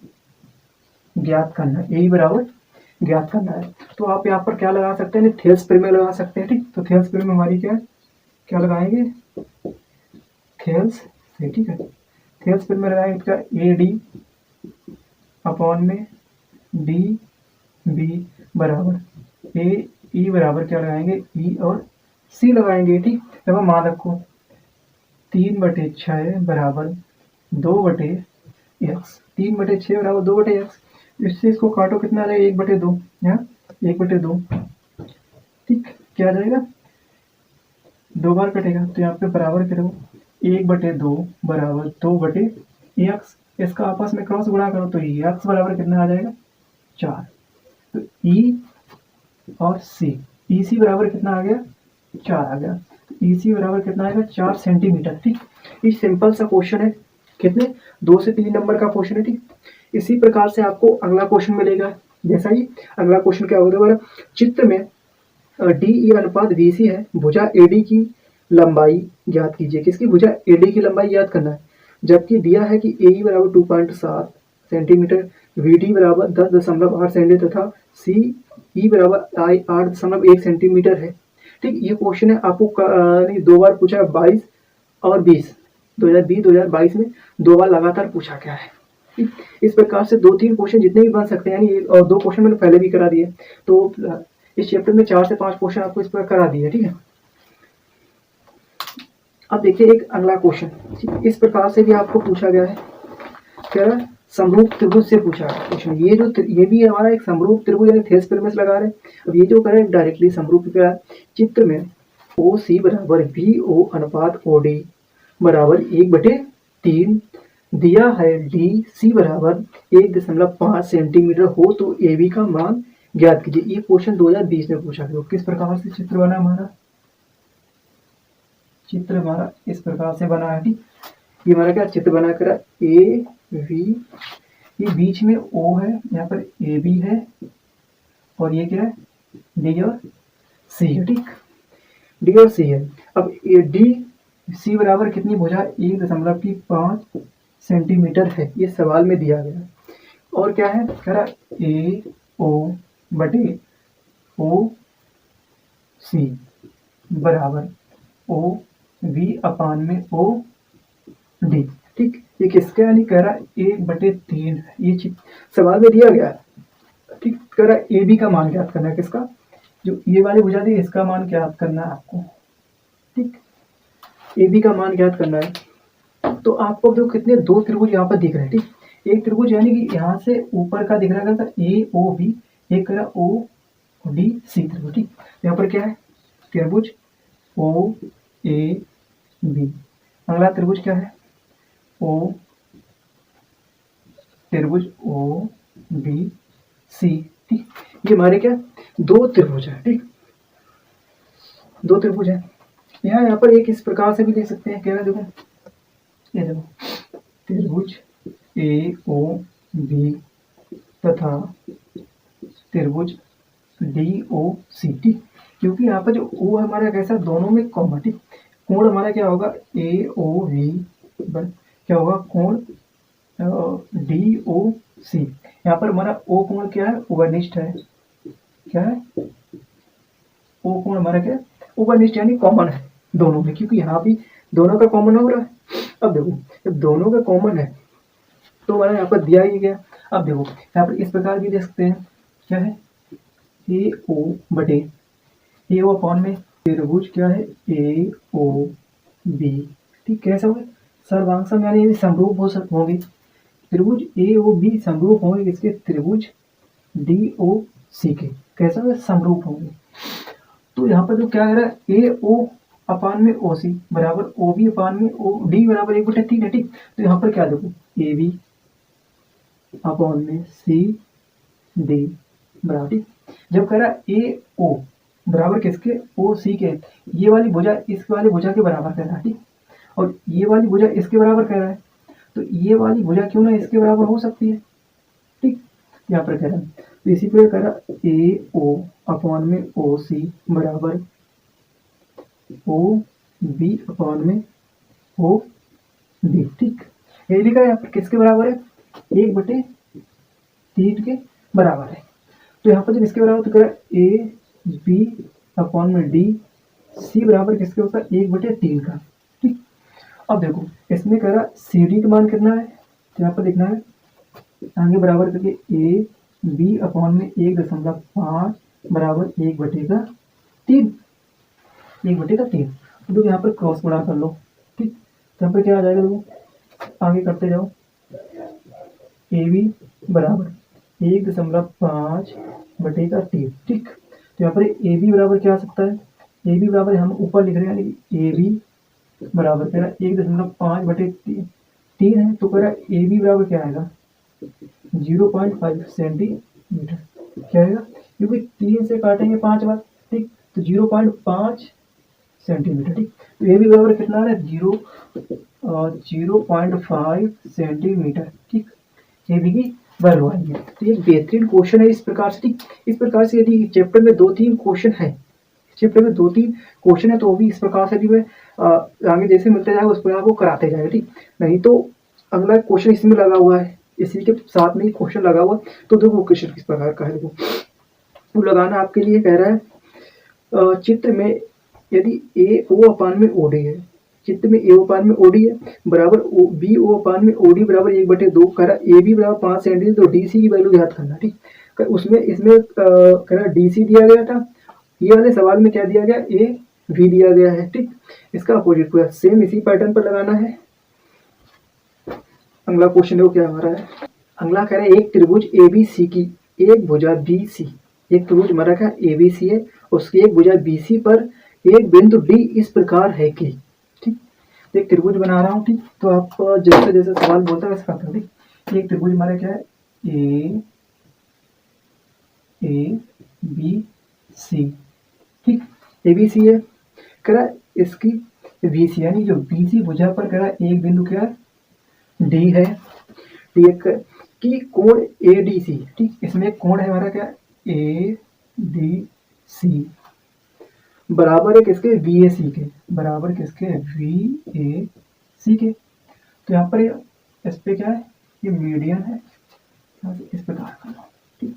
ज्ञात करना है, AE बराबर ज्ञात करना है। तो आप यहाँ पर क्या लगा सकते हैं, थेल्स प्रमेय लगा सकते हैं। ठीक, तो थेल्स प्रमेय हमारी क्या लगाएंगे, थेल्स से। ठीक है, थेल्स प्रमेय लगाएंगे क्या, AD अपॉन में DB बराबर AE बराबर क्या लगाएंगे, E और C लगाएंगे। ठीक, देखो मान रखो 3/6 बराबर 2/x, 3/6 बराबर 2/x। इससे इसको काटो कितना आ जाएगा, 1/2, यहाँ 1/2। ठीक, क्या आ जाएगा, 2 बार कटेगा तो यहाँ पे बराबर करो 1/2 बराबर 2/x। इसका आपस में क्रॉस गुणा करो तो x बराबर कितना आ जाएगा, 4। तो E और C, EC बराबर कितना आ गया, 4 आ गया। EC बराबर कितना आएगा, 4 सेंटीमीटर। ठीक, ये सिंपल सा क्वेश्चन है, कितने 2 से 3 नंबर का क्वेश्चन है। ठीक, इसी प्रकार से आपको अगला क्वेश्चन मिलेगा। जैसा ही अगला क्वेश्चन क्या होगा, हमारा चित्र में DE अनुपात VC है, भुजा AD की लंबाई ज्ञात कीजिए। किसकी, भुजा AD की लंबाई ज्ञात करना है। जबकि दिया है कि AE बराबर 2.7 सेंटीमीटर, VD बराबर 10.8 सेंटीमीटर तथा CE बराबर 8.1 सेंटीमीटर है। ठीक, ये क्वेश्चन है आपको 2 बार पूछा है, 22 और 20, 2022 में 2 बार लगातार पूछा गया है। इस प्रकार से 2-3 क्वेश्चन जितने भी बन सकते हैं, यानी और 2 क्वेश्चन मैंने पहले भी करा दिए। तो इस चैप्टर में 4 से 5 क्वेश्चन आपको इस पर करा दिए। ठीक है, अब देखिए एक अगला क्वेश्चन इस प्रकार से भी आपको पूछा गया है, क्या समरूप त्रिभुज से पूछा है क्वेश्चन। ये भी हमारा एक समरूप त्रिभुज यानी थेल्स प्रमेय से लगा रहे हैं। अब ये जो करें डायरेक्टली समरूप क्या है, चित्र में OC बराबर VO अनुपात OD बराबर 1/3 दिया है, DC बराबर 1.5 सेंटीमीटर हो तो AB का मान ज्ञात कीजिए। ये क्वेश्चन 2020 में पूछा गया। किस प्रकार से चित्र बना हमारा, चित्र हमारा इस प्रकार से बना है। ठीक, ये हमारा क्या चित्र बना कर AV, ये बीच में O है, यहाँ पर AB है और ये क्या है, D और C है। ठीक, D और C है। अब DC बराबर कितनी भुजा, 1.5 सेंटीमीटर है, ये सवाल में दिया गया। और क्या है, कह रहा AO/OC बराबर OV अपान में OD। ठीक, ये किसका यानी कह रहा 1/3, ये सवाल में दिया गया। ठीक, कह रहा AB का मान ज्ञात करना है। किसका, जो ये वाली भुजा थी इसका मान ज्ञात करना है आपको। ठीक, AB का मान ज्ञात करना है। तो आपको जो कितने 2 त्रिभुज यहाँ पर दिख रहे हैं। ठीक, एक त्रिभुज यानी कि यहाँ से ऊपर का दिख रहा था AOB, एक करा ODC त्रिभुज। ठीक, यहाँ पर क्या है, त्रिभुज OAB। अगला त्रिभुज क्या है, त्रिभुज OBC। ठीक, ये हमारे क्या 2 त्रिभुज है। ठीक, 2 त्रिभुज है। यहाँ पर एक इस प्रकार से भी देख सकते हैं, क्या है, देखो ये देखो त्रिभुज AOB तथा त्रिभुज DOC। ठीक, क्योंकि यहाँ पर जो O हमारा कैसा, दोनों में कॉमन। ठीक, कोण हमारा क्या होगा, AOV क्या होगा, कोण DOC। यहाँ पर हमारा O कोण क्या है, उभयनिष्ठ है। क्या है, O कोण हमारा क्या है, उभयनिष्ठ यानी कॉमन है दोनों में, क्योंकि यहाँ भी दोनों का कॉमन हो रहा है। अब देखो जब दोनों का कॉमन है तो हमारा यहाँ पर दिया ही गया। अब देखो यहाँ पर इस प्रकार भी देख सकते हैं, क्या है, AO अपॉन में त्रिभुज क्या है AOB। ठीक, कैसा होगा, सर्वांगसम यानी यदि समरूप होंगे, त्रिभुज ए ओ बी समरूप होंगे इसके त्रिभुज डी ओ सी के। कैसा होगा? समरूप होंगे। तो यहाँ पर जो क्या कह रहा है, ए ओ अपान में ओ सी बराबर ओ बी अपान में ओ डी बराबर 1/3 है, ठीक। तो यहाँ पर क्या देखो, ए बी अपान में सी डी बराबर, ठीक। जब कह रहा है ए ओ बराबर किसके, ओ सी के, ये वाली भुजा इस वाली भुजा के बराबर कह रहा है, ठीक। और ये वाली भुजा इसके बराबर कह रहा है, तो ये वाली भुजा क्यों ना इसके बराबर हो सकती है, ठीक। यहाँ पर कह रहा है, तो इसी पर कह रहा ए ओ अपॉन में ओ सी बराबर ओ बी अपॉन में ओ डी, ठीक। ये लिखा है यहाँ पर किसके बराबर है, 1/3 के बराबर है। तो यहाँ पर जब इसके बराबर तो कह रहा है ए बी अपॉन में डी सी बराबर किसके होता है, 1/3 का, ठीक। अब देखो इसमें कह रहा सी डी का मान कितना है, तो यहाँ पर देखना है आगे बराबर करके ए बी अपॉन में 1.5 बराबर 1/3, 1/3। तो यहाँ पर क्रॉस गुणा कर लो, ठीक। तो यहाँ पर क्या आ जाएगा, देखो आगे करते जाओ, ए बी बराबर 1.5/3, ठीक। तो यहाँ पर ए बी बराबर क्या आ सकता है, ए बी बराबर हम ऊपर लिख रहे हैं यानी ए बी बराबर कह रहा 1.5/3 है, तो कह रहा ए बी बराबर क्या आएगा, 0.5 सेंटीमीटर। क्या आएगा, क्योंकि 3 से काटेंगे 5 बार, ठीक। तो 0.5 सेंटीमीटर, ठीक। तो ए बी बराबर कितना है, 0.5 सेंटीमीटर, ठीक। ए बी की वैल्यू आई है। तो ये बेहतरीन क्वेश्चन है इस प्रकार से, ठीक। इस प्रकार से यदि चैप्टर में 2-3 क्वेश्चन है, चैप्टर में 2-3 क्वेश्चन है, तो वो भी इस प्रकार से जो है आगे जैसे मिलते जाएगा उस प्रकार को कराते जाएगा, ठीक। नहीं तो अगला क्वेश्चन इसमें लगा हुआ है, इसी के साथ में ही क्वेश्चन लगा हुआ, तो देखो क्वेश्चन किस प्रकार का है, देखो वो लगाना आपके लिए कह रहा है चित्र में यदि ए ओ अपान में ओ डी है, चित्र में ए ओ अपान में ओ डी है बराबर बी ओ अपान में ओ डी बराबर 1/2 कह रहा ए बी बराबर 5 सेंटीमीटर, तो डी सी की वैल्यू याद करना, ठीक। उसमें इसमें कह रहा डी सी दिया गया था, ये वाले सवाल में क्या दिया गया, ए वी दिया गया है, ठीक। इसका अपोजिट पूरा सेम इसी पैटर्न पर लगाना है। अगला क्वेश्चन देखो क्या हमारा है, अगला कह रहा है एक त्रिभुज ए बी सी की एक भुजा बी सी, एक त्रिभुज हमारा क्या ए बी सी है, उसकी एक भुजा बी सी पर एक बिंदु डी इस प्रकार है कि, ठीक। एक त्रिभुज बना रहा हूँ, ठीक। तो आप जैसे जैसे सवाल बोलता है वैसे करते हो, ठीक। एक त्रिभुज हमारा क्या है, ए बी सी, ठीक। ए बी सी है, कह रहा इसकी बी सी यानी जो बी सी भुजा पर कह रहा एक बिंदु क्या है, डी है, ठीक। कि कोण ए डी सी, ठीक। इसमें एक कोण है हमारा क्या, ए डी सी बराबर है किसके, वी ए सी के, बराबर किसके, वी ए सी के। तो यहाँ पर इस पे क्या है, ये मीडियन है, इस प्रकार का, ठीक।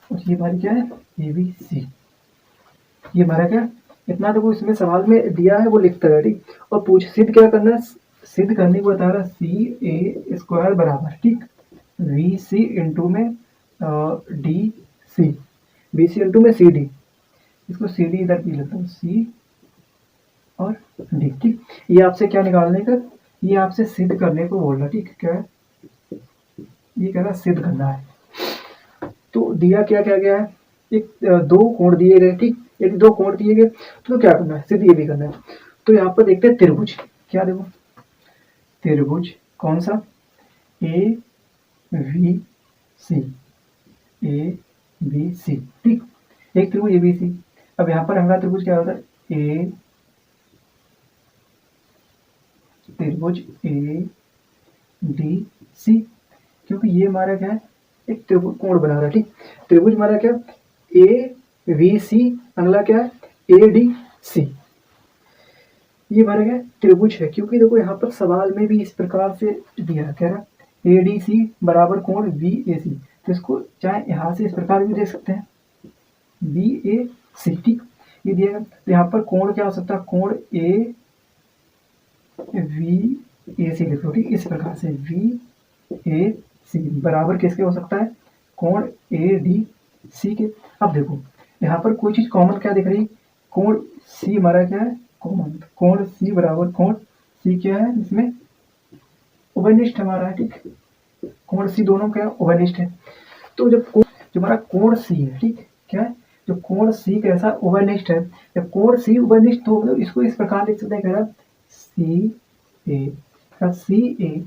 और ये हमारी क्या है, ए बी सी, ये हमारा क्या, इतना देखो इसमें सवाल में दिया है वो लिखता है, ठीक। और पूछ सिद्ध क्या करना है, सिद्ध करने को बता रहा सी ए स्क्वायर बराबर, ठीक, वी सी इंटू में D C, B C into में सी डी, इसको सी डी इधर भी लिखता हूँ, सी और डी, ठीक। ये आपसे क्या निकालने का, ये आपसे सिद्ध करने को बोल रहा, ठीक। क्या है, ये कह रहा सिद्ध करना है। तो दिया क्या क्या गया है, एक दो कोण दिए गए, ठीक। यदि दो कोण दिए गए तो क्या करना है, सिद्ध ये भी करना है। तो यहाँ पर देखते हैं त्रिभुज, क्या देखो त्रिभुज कौन सा, A B C, A B C, ठीक। एक त्रिभुज ए बी सी। अब यहाँ पर अगला त्रिभुज क्या होता है, ए त्रिभुज ए डी सी, क्योंकि ये हमारा क्या है, एक त्रिभुज कोण बना रहा है, ठीक। त्रिभुज हमारा क्या, ए वी सी, अगला क्या है, ए डी सी, ये हमारा क्या त्रिभुज है। क्योंकि देखो यहाँ पर सवाल में भी इस प्रकार से दिया है, कह रहा ए डी सी बराबर कोण बी ए सी, तो इसको चाहे यहाँ से इस प्रकार भी दे सकते हैं, बी ए सी, ठीक। ये दिया, तो यहाँ पर कोण क्या हो सकता है, कोण ए वी ए सी लिख लो, ठीक। इस प्रकार से वी ए सी बराबर किसके हो सकता है, कोण ए डी सी के। अब देखो यहाँ पर कोई चीज कॉमन क्या दिख रही, कोण सी हमारा क्या है कॉमन, कोण सी बराबर कोण सी क्या है, इसमें उभयनिष्ठ हमारा है, ठीक। कोण सी दोनों क्या उभयनिष्ठ है। तो जब जो हमारा कोण सी है, ठीक, क्या है, जो कोण सी कैसा उभयनिष्ठ है, जब कोण सी उभयनिष्ठ हो तो इसको इस प्रकार लिख सकते हैं, कह रहा सी ए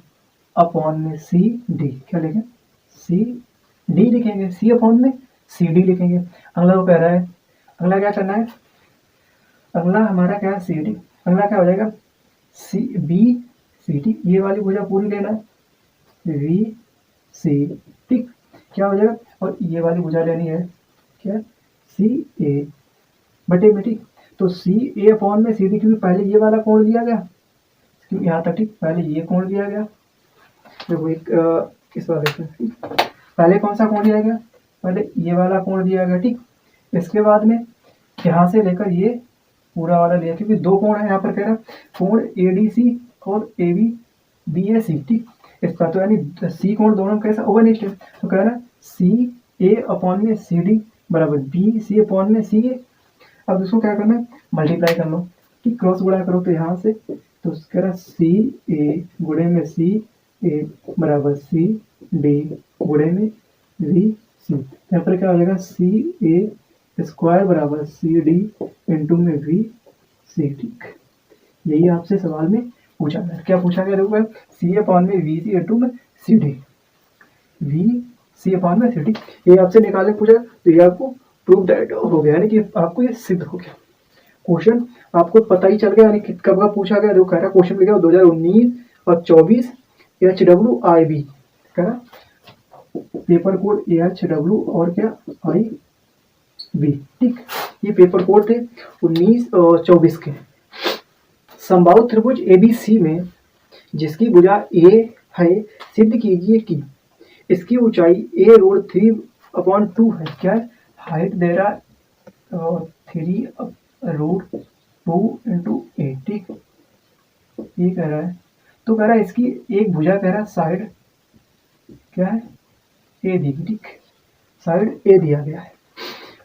अपॉन में सी डी, क्या लिखें, सी डी लिखेंगे, सी अपॉन में सी डी लिखेंगे। अगला वो कह रहा है, अगला क्या करना है, अगला हमारा क्या है सी डी, अगला क्या हो जाएगा सी बी सी डी, ये वाली भुजा पूरी लेना है वी सी, ठीक, क्या हो जाएगा, और ये वाली भुजा लेनी है क्या, सी ए बटे में, ठीक। तो सी ए अपॉन में सी डी, क्योंकि पहले ये वाला कोण दिया गया, क्योंकि यहाँ तक, ठीक, पहले ये कोण दिया गया, देखो एक इस वाले से, ठीक, पहले कौन सा कोण दिया गया, पहले ये वाला कोण दिया गया, ठीक। इसके बाद में यहाँ से लेकर ये पूरा वाला लिया, क्योंकि दो कोण है यहाँ पर, कह रहा कोण ए डी सी और ए बी बी ए सी, ठीक। इसका तो यानी सी कोण दोनों कैसा ओवरनिष्ठ है, तो कह रहा सी ए अपॉन में सी डी बराबर बी सी अपॉन में सी ए। अब इसको क्या करना है, मल्टीप्लाई कर लो, ठीक, क्रॉस गुणा करो तो यहाँ से, तो कह रहा सी ए गुणे में सी ए बराबर सी डी गुणे में वी सी। यहाँ पर क्या हो जाएगा सी ए स्क्वायर बराबर सी डी इंटू में वी सी, ठीक। यही आपसे सवाल में पूछा गया, क्या पूछा गया, देखो सी अपॉन में वी सी इंटू में C D, V C upon में सी डी, ये आपसे निकालने पूछा, तो ये आपको प्रूव दैट हो गया, यानी कि आपको ये सिद्ध हो गया। क्वेश्चन आपको पता ही चल गया, यानी कब का पूछा गया, देखो कह रहा क्वेश्चन लिखा 2019 और 24 HWIB, कह रहा पेपर कोड HW और क्या IB, ठीक। ये पेपर कोड थे 19 और 24 के। समबाहु त्रिभुज ABC में जिसकी भुजा A है, सिद्ध कीजिए कि इसकी ऊंचाई A√3/2 है, क्या है, हाइट दे रहा 3√2 इंटू ए, ठीक, ये कह रहा है। तो कह रहा है इसकी एक भुजा, कह रहा है साइड क्या है ए दी, ठीक, साइड ए दिया गया है।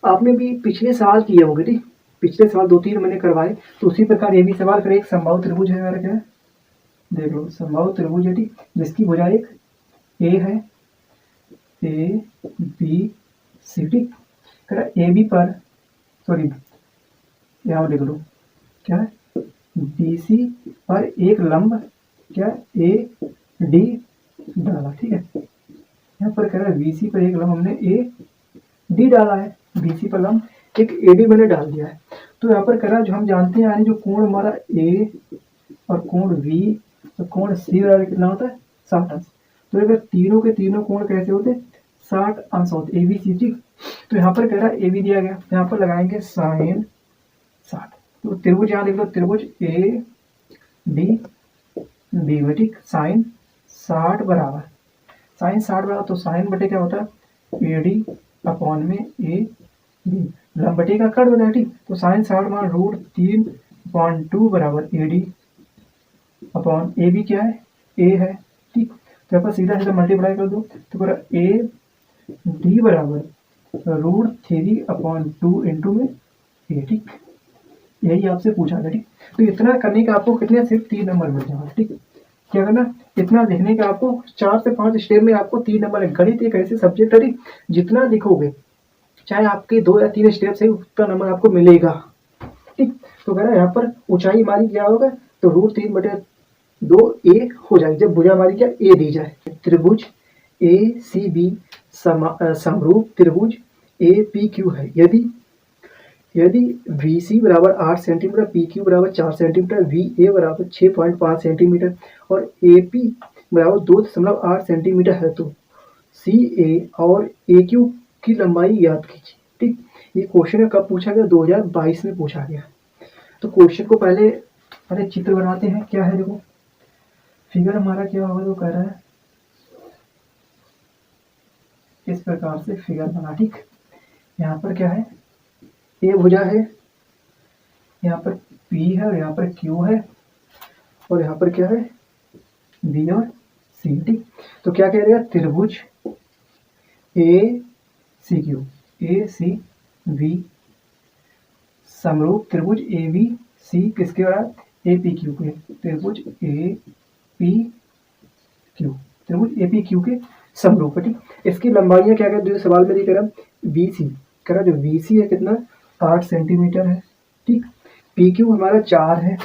आपने भी पिछले साल किए होंगे, ठीक, पिछले साल 2-3 मैंने करवाए, तो उसी प्रकार ये भी सवाल करें। एक समबाहु त्रिभुज है हमारा, क्या है, देख लो समबाहु त्रिभुज है, ठीक, जिसकी भुजा एक ए है, ए बी सी, ठीक, कह रहा ए बी पर, सॉरी यहाँ लिख लो, क्या है बी सी पर एक लंब क्या ए डी डाला, ठीक है। यहाँ पर कह रहा है बी सी पर एक लंब हमने ए डी डाला है, बी सी पर लंब एक ए डी मैंने डाल दिया है। तो यहाँ पर कह रहा है जो हम जानते हैं, यानी जो कोण हमारा ए और कोण वी और कोण सी वाला कितना होता है 60 अंश। तो अगर तीनों के तीनों कोण कैसे होते 60 अंश होते, ए बी सी, ठीक। तो यहाँ पर कह रहा है ए बी दिया गया, यहाँ पर लगाएंगे साइन 60। तो त्रिभुज यहाँ लिख लो, त्रिभुज ए डी बी में, ठीक, साइन 60 बराबर, साइन 60 बराबर, तो साइन बटे क्या होता है ए डी अपॉन में ए बी, लंब बटे का कट होता है, ठीक। तो साइन 60 मान √3/2 बराबर A D upon A B क्या है ए है, ठीक। तो यहाँ पर सीधा सीधा मल्टीप्लाई कर दो, तो पूरा ए डी बराबर √3/2 इंटू में ए, ठीक। यही आपसे पूछा था, ठीक। तो इतना करने का आपको कितने, सिर्फ 3 नंबर मिल जाएगा, ठीक। क्या करना, इतना लिखने का आपको 4 से 5 स्टेप में आपको 3 नंबर। गणित एक ऐसे सब्जेक्ट है, ठीक, जितना लिखोगे चाहे आपके 2 या 3 स्टेप से उतना नंबर आपको मिलेगा, ठीक। तो कह रहा है यहाँ पर ऊंचाई हमारी क्या होगा, तो √3/2 ए हो जाएगी, जब भुजा हमारी क्या ए दी जाए। त्रिभुज ए सी बी समरूप त्रिभुज ए पी क्यू है, यदि वी सी बराबर 8 सेंटीमीटर, पी क्यू बराबर 4 सेंटीमीटर, वी ए बराबर 6.5 सेंटीमीटर और ए पी बराबर 2.8 सेंटीमीटर है, तो सी ए और ए क्यू की लंबाई याद कीजिए, ठीक। ये क्वेश्चन कब पूछा गया, 2022 में पूछा गया। तो क्वेश्चन को पहले चित्र बनाते हैं, क्या है, देखो फिगर हमारा क्या होगा, तो कह रहा है इस प्रकार से फिगर बना, ठीक। यहाँ पर क्या है, ए भुजा है, यहाँ पर P है और यहाँ पर Q है, और यहाँ पर क्या है बी और सी। ठीक, तो क्या कह रहे हैं, त्रिभुज ए सी क्यू, ए सी बी समरूप त्रिभुज ए बी सी किसके बराबर, ए पी क्यू के, त्रिभुज ए पी क्यू, त्रिभुज ए पी क्यू के समरूप है। ठीक, इसकी लंबाइयां क्या कहते हैं, सवाल में दिख रहा बी सी कह रहा, जो बी सी है कितना 8 सेंटीमीटर है। ठीक, पी क्यू हमारा 4 है,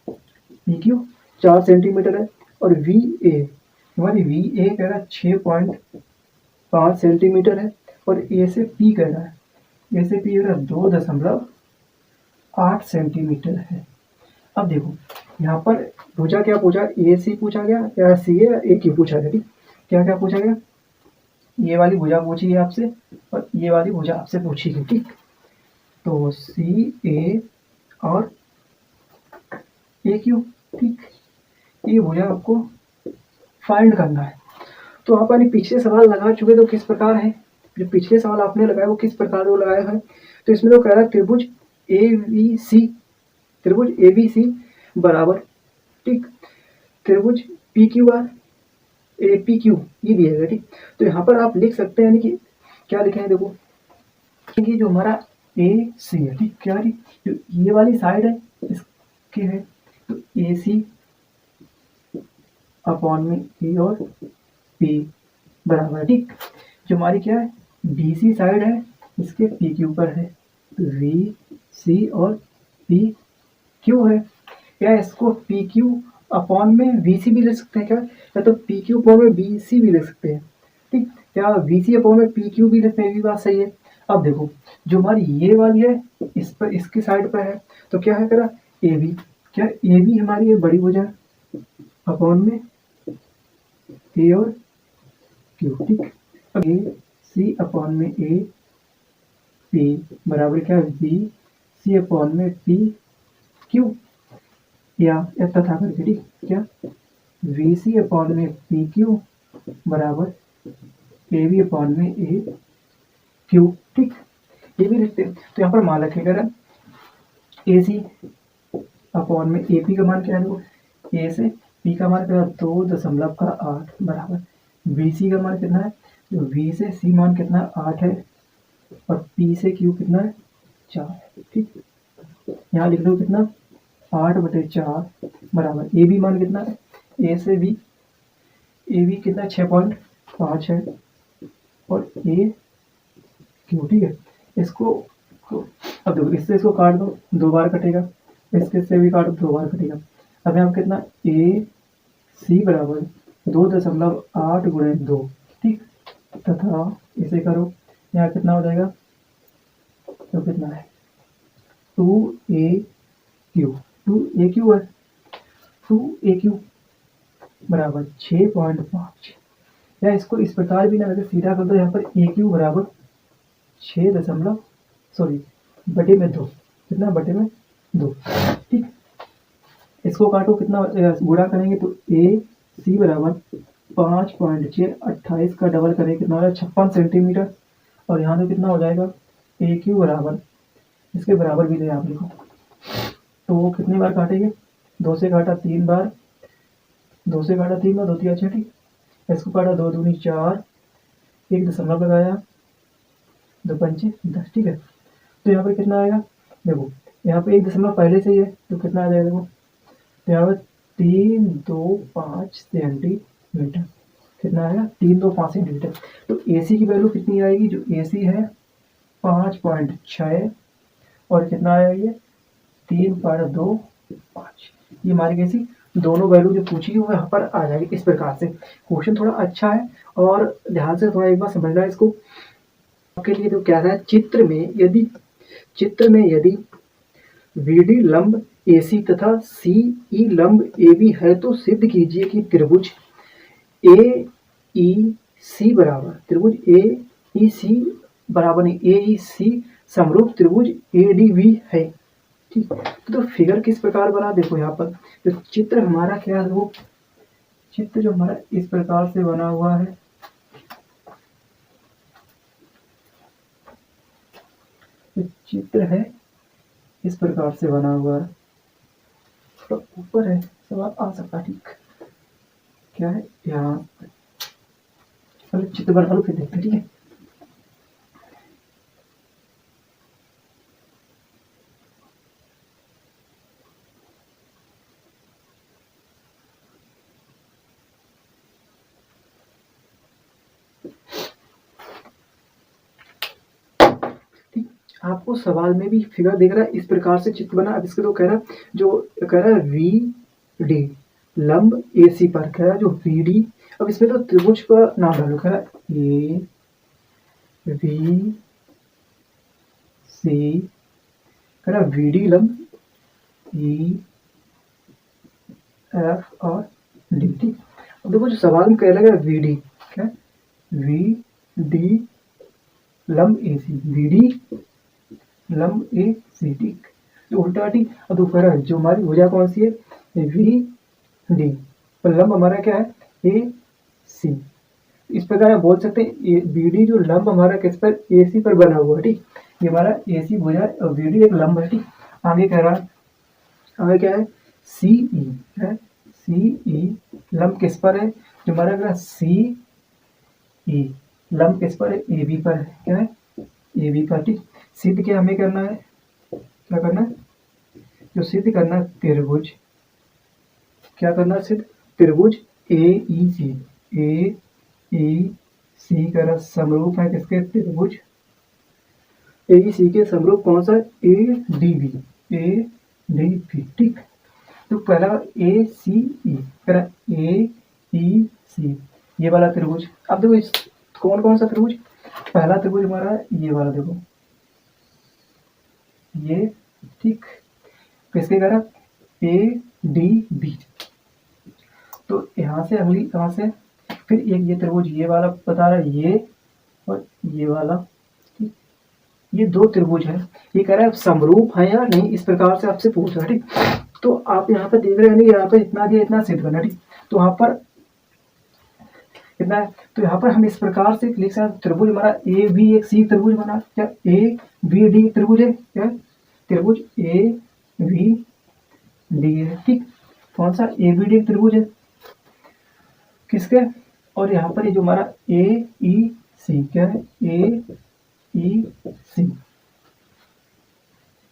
पी क्यू 4 सेंटीमीटर है, और वी ए हमारी वी ए कह रहा 6.5 सेंटीमीटर है, और ए से पी कह रहा है, ए से पी कह रहा 2.8 सेंटीमीटर है। अब देखो यहाँ पर पूछा क्या, पूछा ए सी पूछा गया या सी ए ए क्यू पूछा गया। ठीक, क्या क्या पूछा गया, ये वाली भुजा पूछी गई आपसे और ये वाली भुजा आपसे पूछी गई। ठीक, तो सी ए और ए क्यू। ठीक, ये भुजा आपको फाइंड करना है। तो आप अपने पिछले सवाल लगा चुके तो किस प्रकार है, जो पिछले सवाल आपने लगाया वो किस प्रकार वो लगाया है। तो इसमें तो कह रहा है त्रिभुज ए बी सी, त्रिभुज ए बी सी बराबर, ठीक, त्रिभुज P Q R A P Q ये दिया गया। ठीक, तो यहाँ पर आप लिख सकते हैं, यानी कि क्या लिखे हैं देखो, कि जो हमारा ए सी है, ठीक, क्या है जो ये वाली साइड है इसके है, तो ए सी अपॉन में ए और पी बराबर है। ठीक, जो हमारी क्या है बी सी साइड है इसके पी क्यू पर है, तो वी सी और पी क्यू है। क्या इसको पी क्यू अपॉन में वी सी भी लिख सकते हैं क्या, या तो पी क्यू अपॉन में बी सी भी लिख सकते हैं। ठीक, क्या वी सी अपॉन में पी क्यू भी लिखते हैं, ये भी बात सही है। अब देखो जो हमारी ये वाली है इस पर इसकी साइड पर है, तो क्या है करा ए बी, क्या ए बी हमारी ये बड़ी भुजा अपॉन में ए और क्यू। ठीक, अब ए सी अपॉन में ए पी बराबर क्या है बी सी अपॉन में पी क्यू, या तथा करके। ठीक, क्या वी सी अपॉन में पी क्यू बराबर ए बी अपॉन में ए क्यू। ठीक, ये भी लिखते हैं। तो यहाँ पर मान रखेगा ए सी अपॉन में ए पी का मान क्या है, ए से पी का मान कितना 2.8 बराबर वी सी का मान कितना है, तो वी से सी मान कितना 8 है, और पी से क्यू कितना है 4 है। ठीक, यहाँ लिख दो कितना 8/4 बराबर ए बी मान कितना है, ए से बी ए बी कितना 6.5 है, और ए क्यू। ठीक है, इसको अब देखो इससे इसको काट दो 2 बार कटेगा, इसके से भी काट दो 2 बार कटेगा। अब यहाँ कितना ए सी बराबर 2.8 गुणे 2। ठीक, तथा इसे करो यहाँ कितना हो जाएगा, तो कितना है 2a क्यू, 2a क्यू है, 2a क्यू बराबर 6.5, या इसको इस प्रकार भी ना करके सीधा कर दो, यहाँ पर ए क्यू बराबर 6.2 कितना बटे में 2। ठीक, इसको काटो कितना गुणा करेंगे तो ए सी बराबर 5.6 28 का डबल करेंगे कितना हो जाएगा 56 सेंटीमीटर, और यहाँ पे कितना हो जाएगा ए क्यू बराबर, इसके बराबर भी ले आप लिखो, तो कितनी बार काटेंगे 2 से काटा 3 बार, 2 से काटा 3 बार, 2 3 6। ठीक, इसको काटा 2 दूनी 4, एक दशमलव लगाया 2 पंचे 10। ठीक है, तो यहाँ पर कितना आएगा देखो, यहाँ पे एक दशमलव पहले से ही है तो कितना आ जाएगा देखो, तो यहाँ पर 325 सेंटीमीटर, कितना आएगा 325 सेंटीमीटर। तो ए सी की वैल्यू कितनी आएगी, जो ए सी है 5.6 और कितना आया ये 3.25, ये हमारी कैसी दोनों वैल्यू जो पूछी वो यहाँ पर आ जाएगी। इस प्रकार से क्वेश्चन थोड़ा अच्छा है और ध्यान से थोड़ा एक बार समझना है इसको आपके लिए। तो क्या है चित्र में यदि बीडी लंब AC तथा CE लंब AB है तो सिद्ध कीजिए कि त्रिभुज AEC बराबर त्रिभुज AEC बराबर नहीं AEC समरूप त्रिभुज ADB है। ठीक, तो फिगर किस प्रकार बना देखो, यहाँ पर तो चित्र हमारा क्या है, वो चित्र जो हमारा इस प्रकार से बना हुआ है, तो चित्र है इस प्रकार से बना हुआ है, तो ऊपर है सवाल आ सकता। ठीक, क्या है यहाँ, चलो चित्र बना लो फिर देखते हैं, ठीक है। आपको सवाल में भी फिगर दिख रहा है, इस प्रकार से चित्र बना। अब इसके तो कह रहा है, जो कह रहा है वी डी लंब ए सी पर, कह रहा है जो वी डी, अब इसमें तो त्रिभुज का नाम डालो, कह रहा है ए वी सी, कह रहा है वी डी लंब ई एफ और डी, ठीक। अब देखो जो सवाल में कह रहा है वी डी, क्या वी डी लंब ए सी, वी डी लंब ए सी, ठीक, जो उल्टा, ठीक। अब तो कह रहा है जो हमारी भुजा कौन सी है, वी डी, और लंब हमारा क्या है ए सी। इस प्रकार आप बोल सकते हैं बी डी जो लंब हमारा किस पर, ए सी पर बना हुआ है, ठीक। ये हमारा ए सी भुजा है और बी डी एक लंब है, ठीक। आगे कह रहा है, आगे क्या है सी ई, है सी ई लंब किस पर है, जो हमारा कह रहा सी ई लंब किस पर है, ए बी पर है, क्या है ए बी पर, ठीक। सिद्ध क्या हमें करना है, क्या करना है, जो सिद्ध करना है त्रिभुज, क्या करना है सिद्ध, त्रिभुज ए ई सी, ए ई सी का समरूप है किसके, त्रिभुज ए ई सी के समरूप कौन सा है, A D B, A D B, ठीक। तो पहला ए सी ई, ए ई सी ये वाला त्रिभुज। अब देखो इस कौन कौन सा त्रिभुज, पहला त्रिभुज हमारा ये वाला, देखो ये, ठीक, किसके कह रहा ए डी बी। तो यहाँ से अगली कहाँ से, फिर एक ये त्रिभुज ये वाला बता रहा है, ये और ये वाला, ठीक। ये दो त्रिभुज है, ये कह रहा है समरूप है या नहीं, इस प्रकार से आपसे पूछ रहा है, ठीक। तो आप यहाँ पर देख रहे हैं, यहाँ पर इतना दिया, इतना सिद्ध करना, ठीक। तो यहाँ पर कितना है, तो यहाँ पर हम इस प्रकार से लिख सकते, त्रिभुज हमारा ए बी एक सी त्रिभुज बना, क्या ए बी डी त्रिभुज है, क्या त्रिभुज ए बी डी है, ठीक। कौन सा ए बी डी त्रिभुज है किसके, और यहाँ पर ये जो हमारा ए ई सी, क्या है ए ई सी,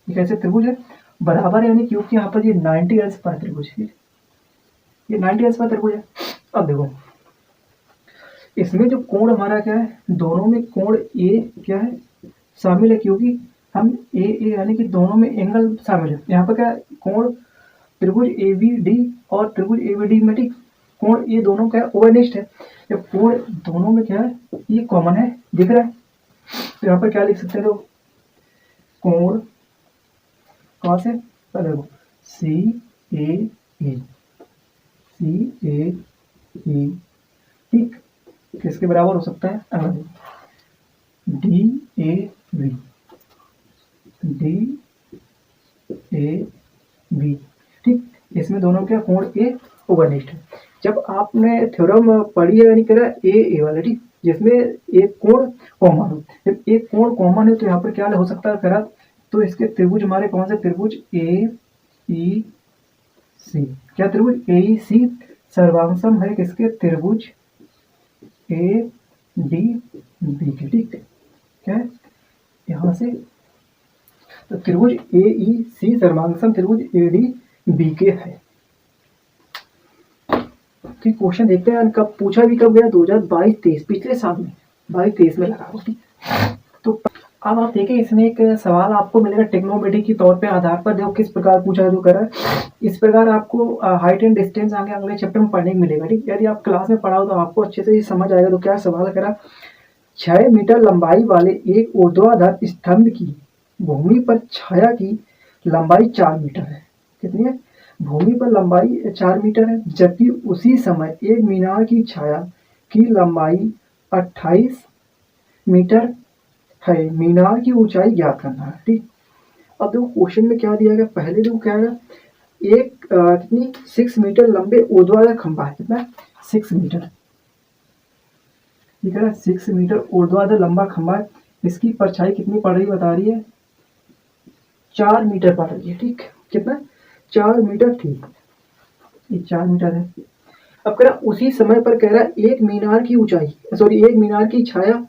ये कैसे त्रिभुज है, बराबर है, यानी क्योंकि यहाँ पर ये 90 अंश पर त्रिभुज है, ये 90 अंश पर त्रिभुज है। अब देखो इसमें जो कोण हमारा क्या है, दोनों में कोण ए क्या है शामिल है, क्योंकि हम ए ए यानी कि दोनों में एंगल शामिल है। यहाँ पर क्या कोण त्रिभुज ए बी डी और त्रिभुज ए बी डी में, ठीक, कोण ये दोनों क्या है ओवरनिष्ठ है, जब कोण दोनों में क्या है ये कॉमन है, दिख रहा है। तो यहाँ पर क्या लिख सकते हैं, तो कोण कहाँ से, देखो सी ए ई, सी ए ई, ठीक, किसके बराबर हो सकता है, अगर D A V, D A V, ठीक। इसमें दोनों क्या कोण ए ओवरनिष्ठ है। जब आपने थ्योरम पढ़ी है, यानी कह ए वाला, ठीक, जिसमें एक कोण कॉमन हो, जब एक कोण कॉमन है तो यहाँ पर क्या हो सकता है करा, तो इसके त्रिभुज हमारे कौन से, त्रिभुज ए ई सी, क्या त्रिभुज ए ई सी सर्वांगसम है किसके, त्रिभुज ए डी बी के, ठीक, क्या है यहाँ से, तो त्रिभुज ए ई सी सर्वांगसम त्रिभुज ए डी बी के है। ठीक, क्वेश्चन देखते हैं कब पूछा भी कब गया, 2022-23 पिछले साल में 22-23 में लगा होती। तो अब आप देखें इसमें एक सवाल आपको मिलेगा टेक्नोमेट्री के तौर पे आधार पर, देखो किस प्रकार पूछा है, जो कर रहा है इस प्रकार आपको हाइट एंड डिस्टेंस आगे अगले चैप्टर में पढ़ने को मिलेगा, ठीक। यदि आप क्लास में पढ़ाओ तो आपको अच्छे से ये समझ आएगा। तो क्या सवाल करा, 6 मीटर लंबाई वाले एक ऊर्ध्वाधर स्तंभ की भूमि पर छाया की लंबाई 4 मीटर है, कितनी है, भूमि पर लंबाई 4 मीटर है, जबकि उसी समय एक मीनार की छाया की लंबाई 28 मीटर है, मीनार की ऊंचाई ज्ञात करना है, ठीक। अब देखो क्वेश्चन में क्या दिया गया, पहले देखो क्या है, एक कितनी 6 मीटर लंबे ऊर्ध्वाधर खंभा है, कितना 6 मीटर, ठीक है, 6 मीटर ऊर्ध्वाधर लंबा खंभा है, इसकी परछाई कितनी पड़ रही बता रही है, 4 मीटर पड़ रही है, ठीक, कितना 4 मीटर, ठीक, ये 4 मीटर है। अब कह रहा उसी समय पर कह रहा एक मीनार की ऊंचाई, सॉरी एक मीनार की छाया,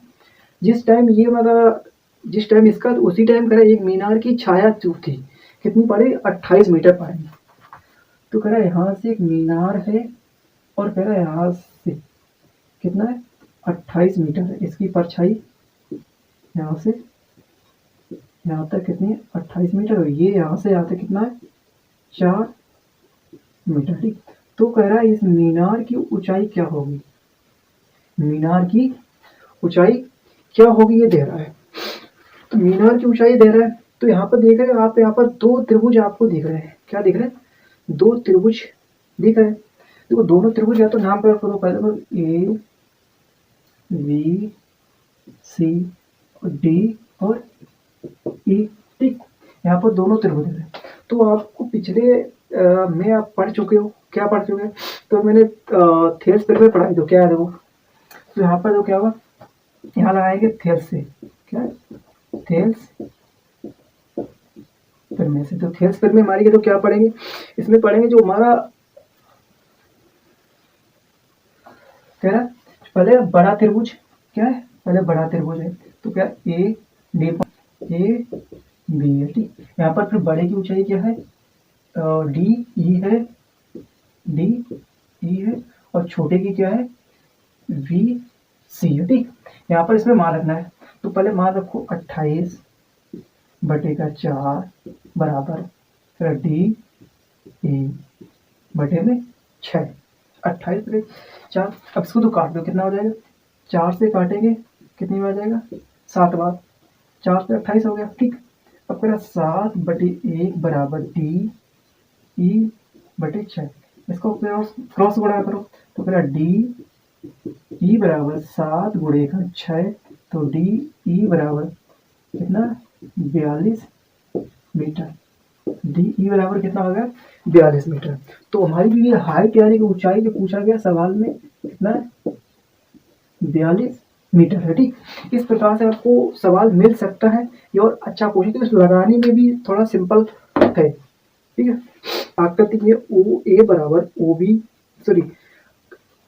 जिस टाइम ये मतलब जिस टाइम इसका तो उसी टाइम कह रहा एक मीनार की छाया चूक थी, कितनी पड़ी 28 मीटर पड़ी। तो कह रहा यहाँ से एक मीनार है और कह रहा है यहाँ से कितना है 28 मीटर है इसकी परछाई, यहाँ से यहाँ तक कितनी है 28 मीटर, और ये यहाँ से यहाँ तक कितना है 4 मीटर। ठीक, तो कह रहा है इस मीनार की ऊंचाई क्या होगी, मीनार की ऊंचाई क्या होगी ये दे रहा है। तो मीनार की ऊंचाई दे रहा है, तो यहाँ पर देख रहे हैं आप, यहाँ पर दो त्रिभुज आपको दिख रहे हैं, क्या दिख रहे हैं, दो त्रिभुज दिख रहे हैं। देखो दोनों त्रिभुज या तो नाम प्रयोग करो, पहले तो ए बी सी डी और ई। ठीक, यहाँ पर दोनों त्रिभुज है। तो आपको पिछले में आप पढ़ चुके हो, क्या पढ़ चुके हैं, तो मैंने थेल्स पर पढ़ाई, तो क्या है देखो, तो यहाँ पर तो क्या होगा, यहाँ लगाएंगे थेल्स से, क्या थेल्स पर में से, तो थेल्स पर में हमारी तो क्या पढ़ेंगे, इसमें पढ़ेंगे जो हमारा कह रहा पहले बड़ा त्रिभुज, क्या है पहले बड़ा त्रिभुज है, तो क्या ए डी ए बी है। ठीक, यहाँ पर फिर बड़े की ऊंचाई क्या है डी ई है, डी ई है, और छोटे की क्या है वी सी है। ठीक, यहाँ पर इसमें मान रखना है, तो पहले मान रखो 28 बटे का 4 बराबर फिर डी ई बटे में 6, 28 बटे 4। अब इसको तो काट दो, कितना हो जाएगा, 4 से काटेंगे कितनी में आ जाएगा 7 बार, 4 से 28 हो गया। ठीक, अब कह रहा 7 बटे 1 बराबर डी ई बटे 6, इसको क्रॉस गुणा करो, तो कह रहा डी ई बराबर 7 गुणे का 6, तो डी ई बराबर कितना 42 मीटर, डी ई बराबर कितना हो गया 42 मीटर। तो हमारी जो ये हाइट यानी कि ऊंचाई जो पूछा गया सवाल में कितना है 42 मीटर है। ठीक, इस प्रकार से आपको सवाल मिल सकता है, ये और अच्छा क्वेश्चन, तो लगाने में भी थोड़ा सिंपल है। ठीक है, आकृति में ओ ए बराबर ओ बी, सॉरी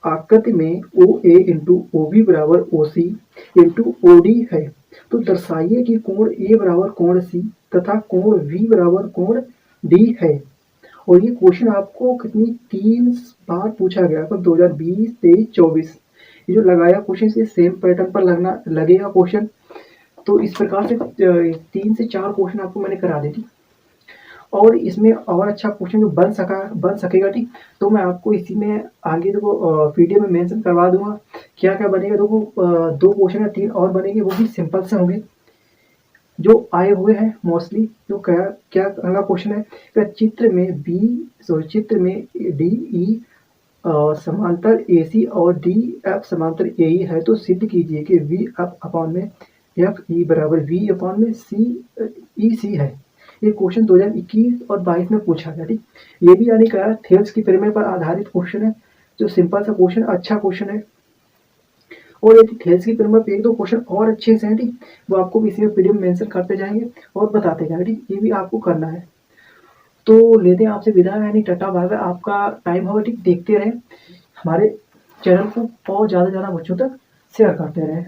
आकृति में ओ ए इंटू ओ बी बराबर ओ सी इंटू ओ डी है, तो दर्शाइए कि कोण ए बराबर कोण सी तथा कोण वी बराबर कोण डी है। और ये क्वेश्चन आपको कितनी 3 बार पूछा गया, पर 2020, 23, 24 ये जो लगाया क्वेश्चन से सेम पैटर्न पर लगेगा क्वेश्चन। तो इस प्रकार से 3 से 4 क्वेश्चन आपको मैंने करा दी थी, और इसमें और अच्छा क्वेश्चन जो बन सकेगा। ठीक, तो मैं आपको इसी में आगे देखो वीडियो में मेंशन करवा दूंगा क्या क्या बनेगा। देखो 2 क्वेश्चन या 3 और बनेंगे, वो भी सिंपल से होंगे जो आए हुए हैं मोस्टली। जो क्या अगला क्वेश्चन है, चित्र में डी ई समांतर ए सी और डी एफ समांतर ए ई है, तो सिद्ध कीजिए कि वी एफ अपॉन में एफ ई बराबर वी अपॉन में सी ई सी है। ये क्वेश्चन 2021 और 22 में पूछा गया। ठीक, ये भी यानी क्या थेल्स की प्रमेय पर आधारित क्वेश्चन है, जो सिंपल सा क्वेश्चन अच्छा क्वेश्चन है। और यदि थेल्स की प्रमेय पर 1-2 क्वेश्चन और अच्छे से हैं, ठीक, वो आपको भी इसी में पीडीएफ मेंशन करते जाएंगे और बताते जाएंगे। ठीक, ये भी आपको करना है। तो लेते हैं आपसे विदा, यानी टाटा बाय बाय, आपका टाइम होगा। ठीक, देखते रहें हमारे चैनल को और ज़्यादा बच्चों तक शेयर करते रहें।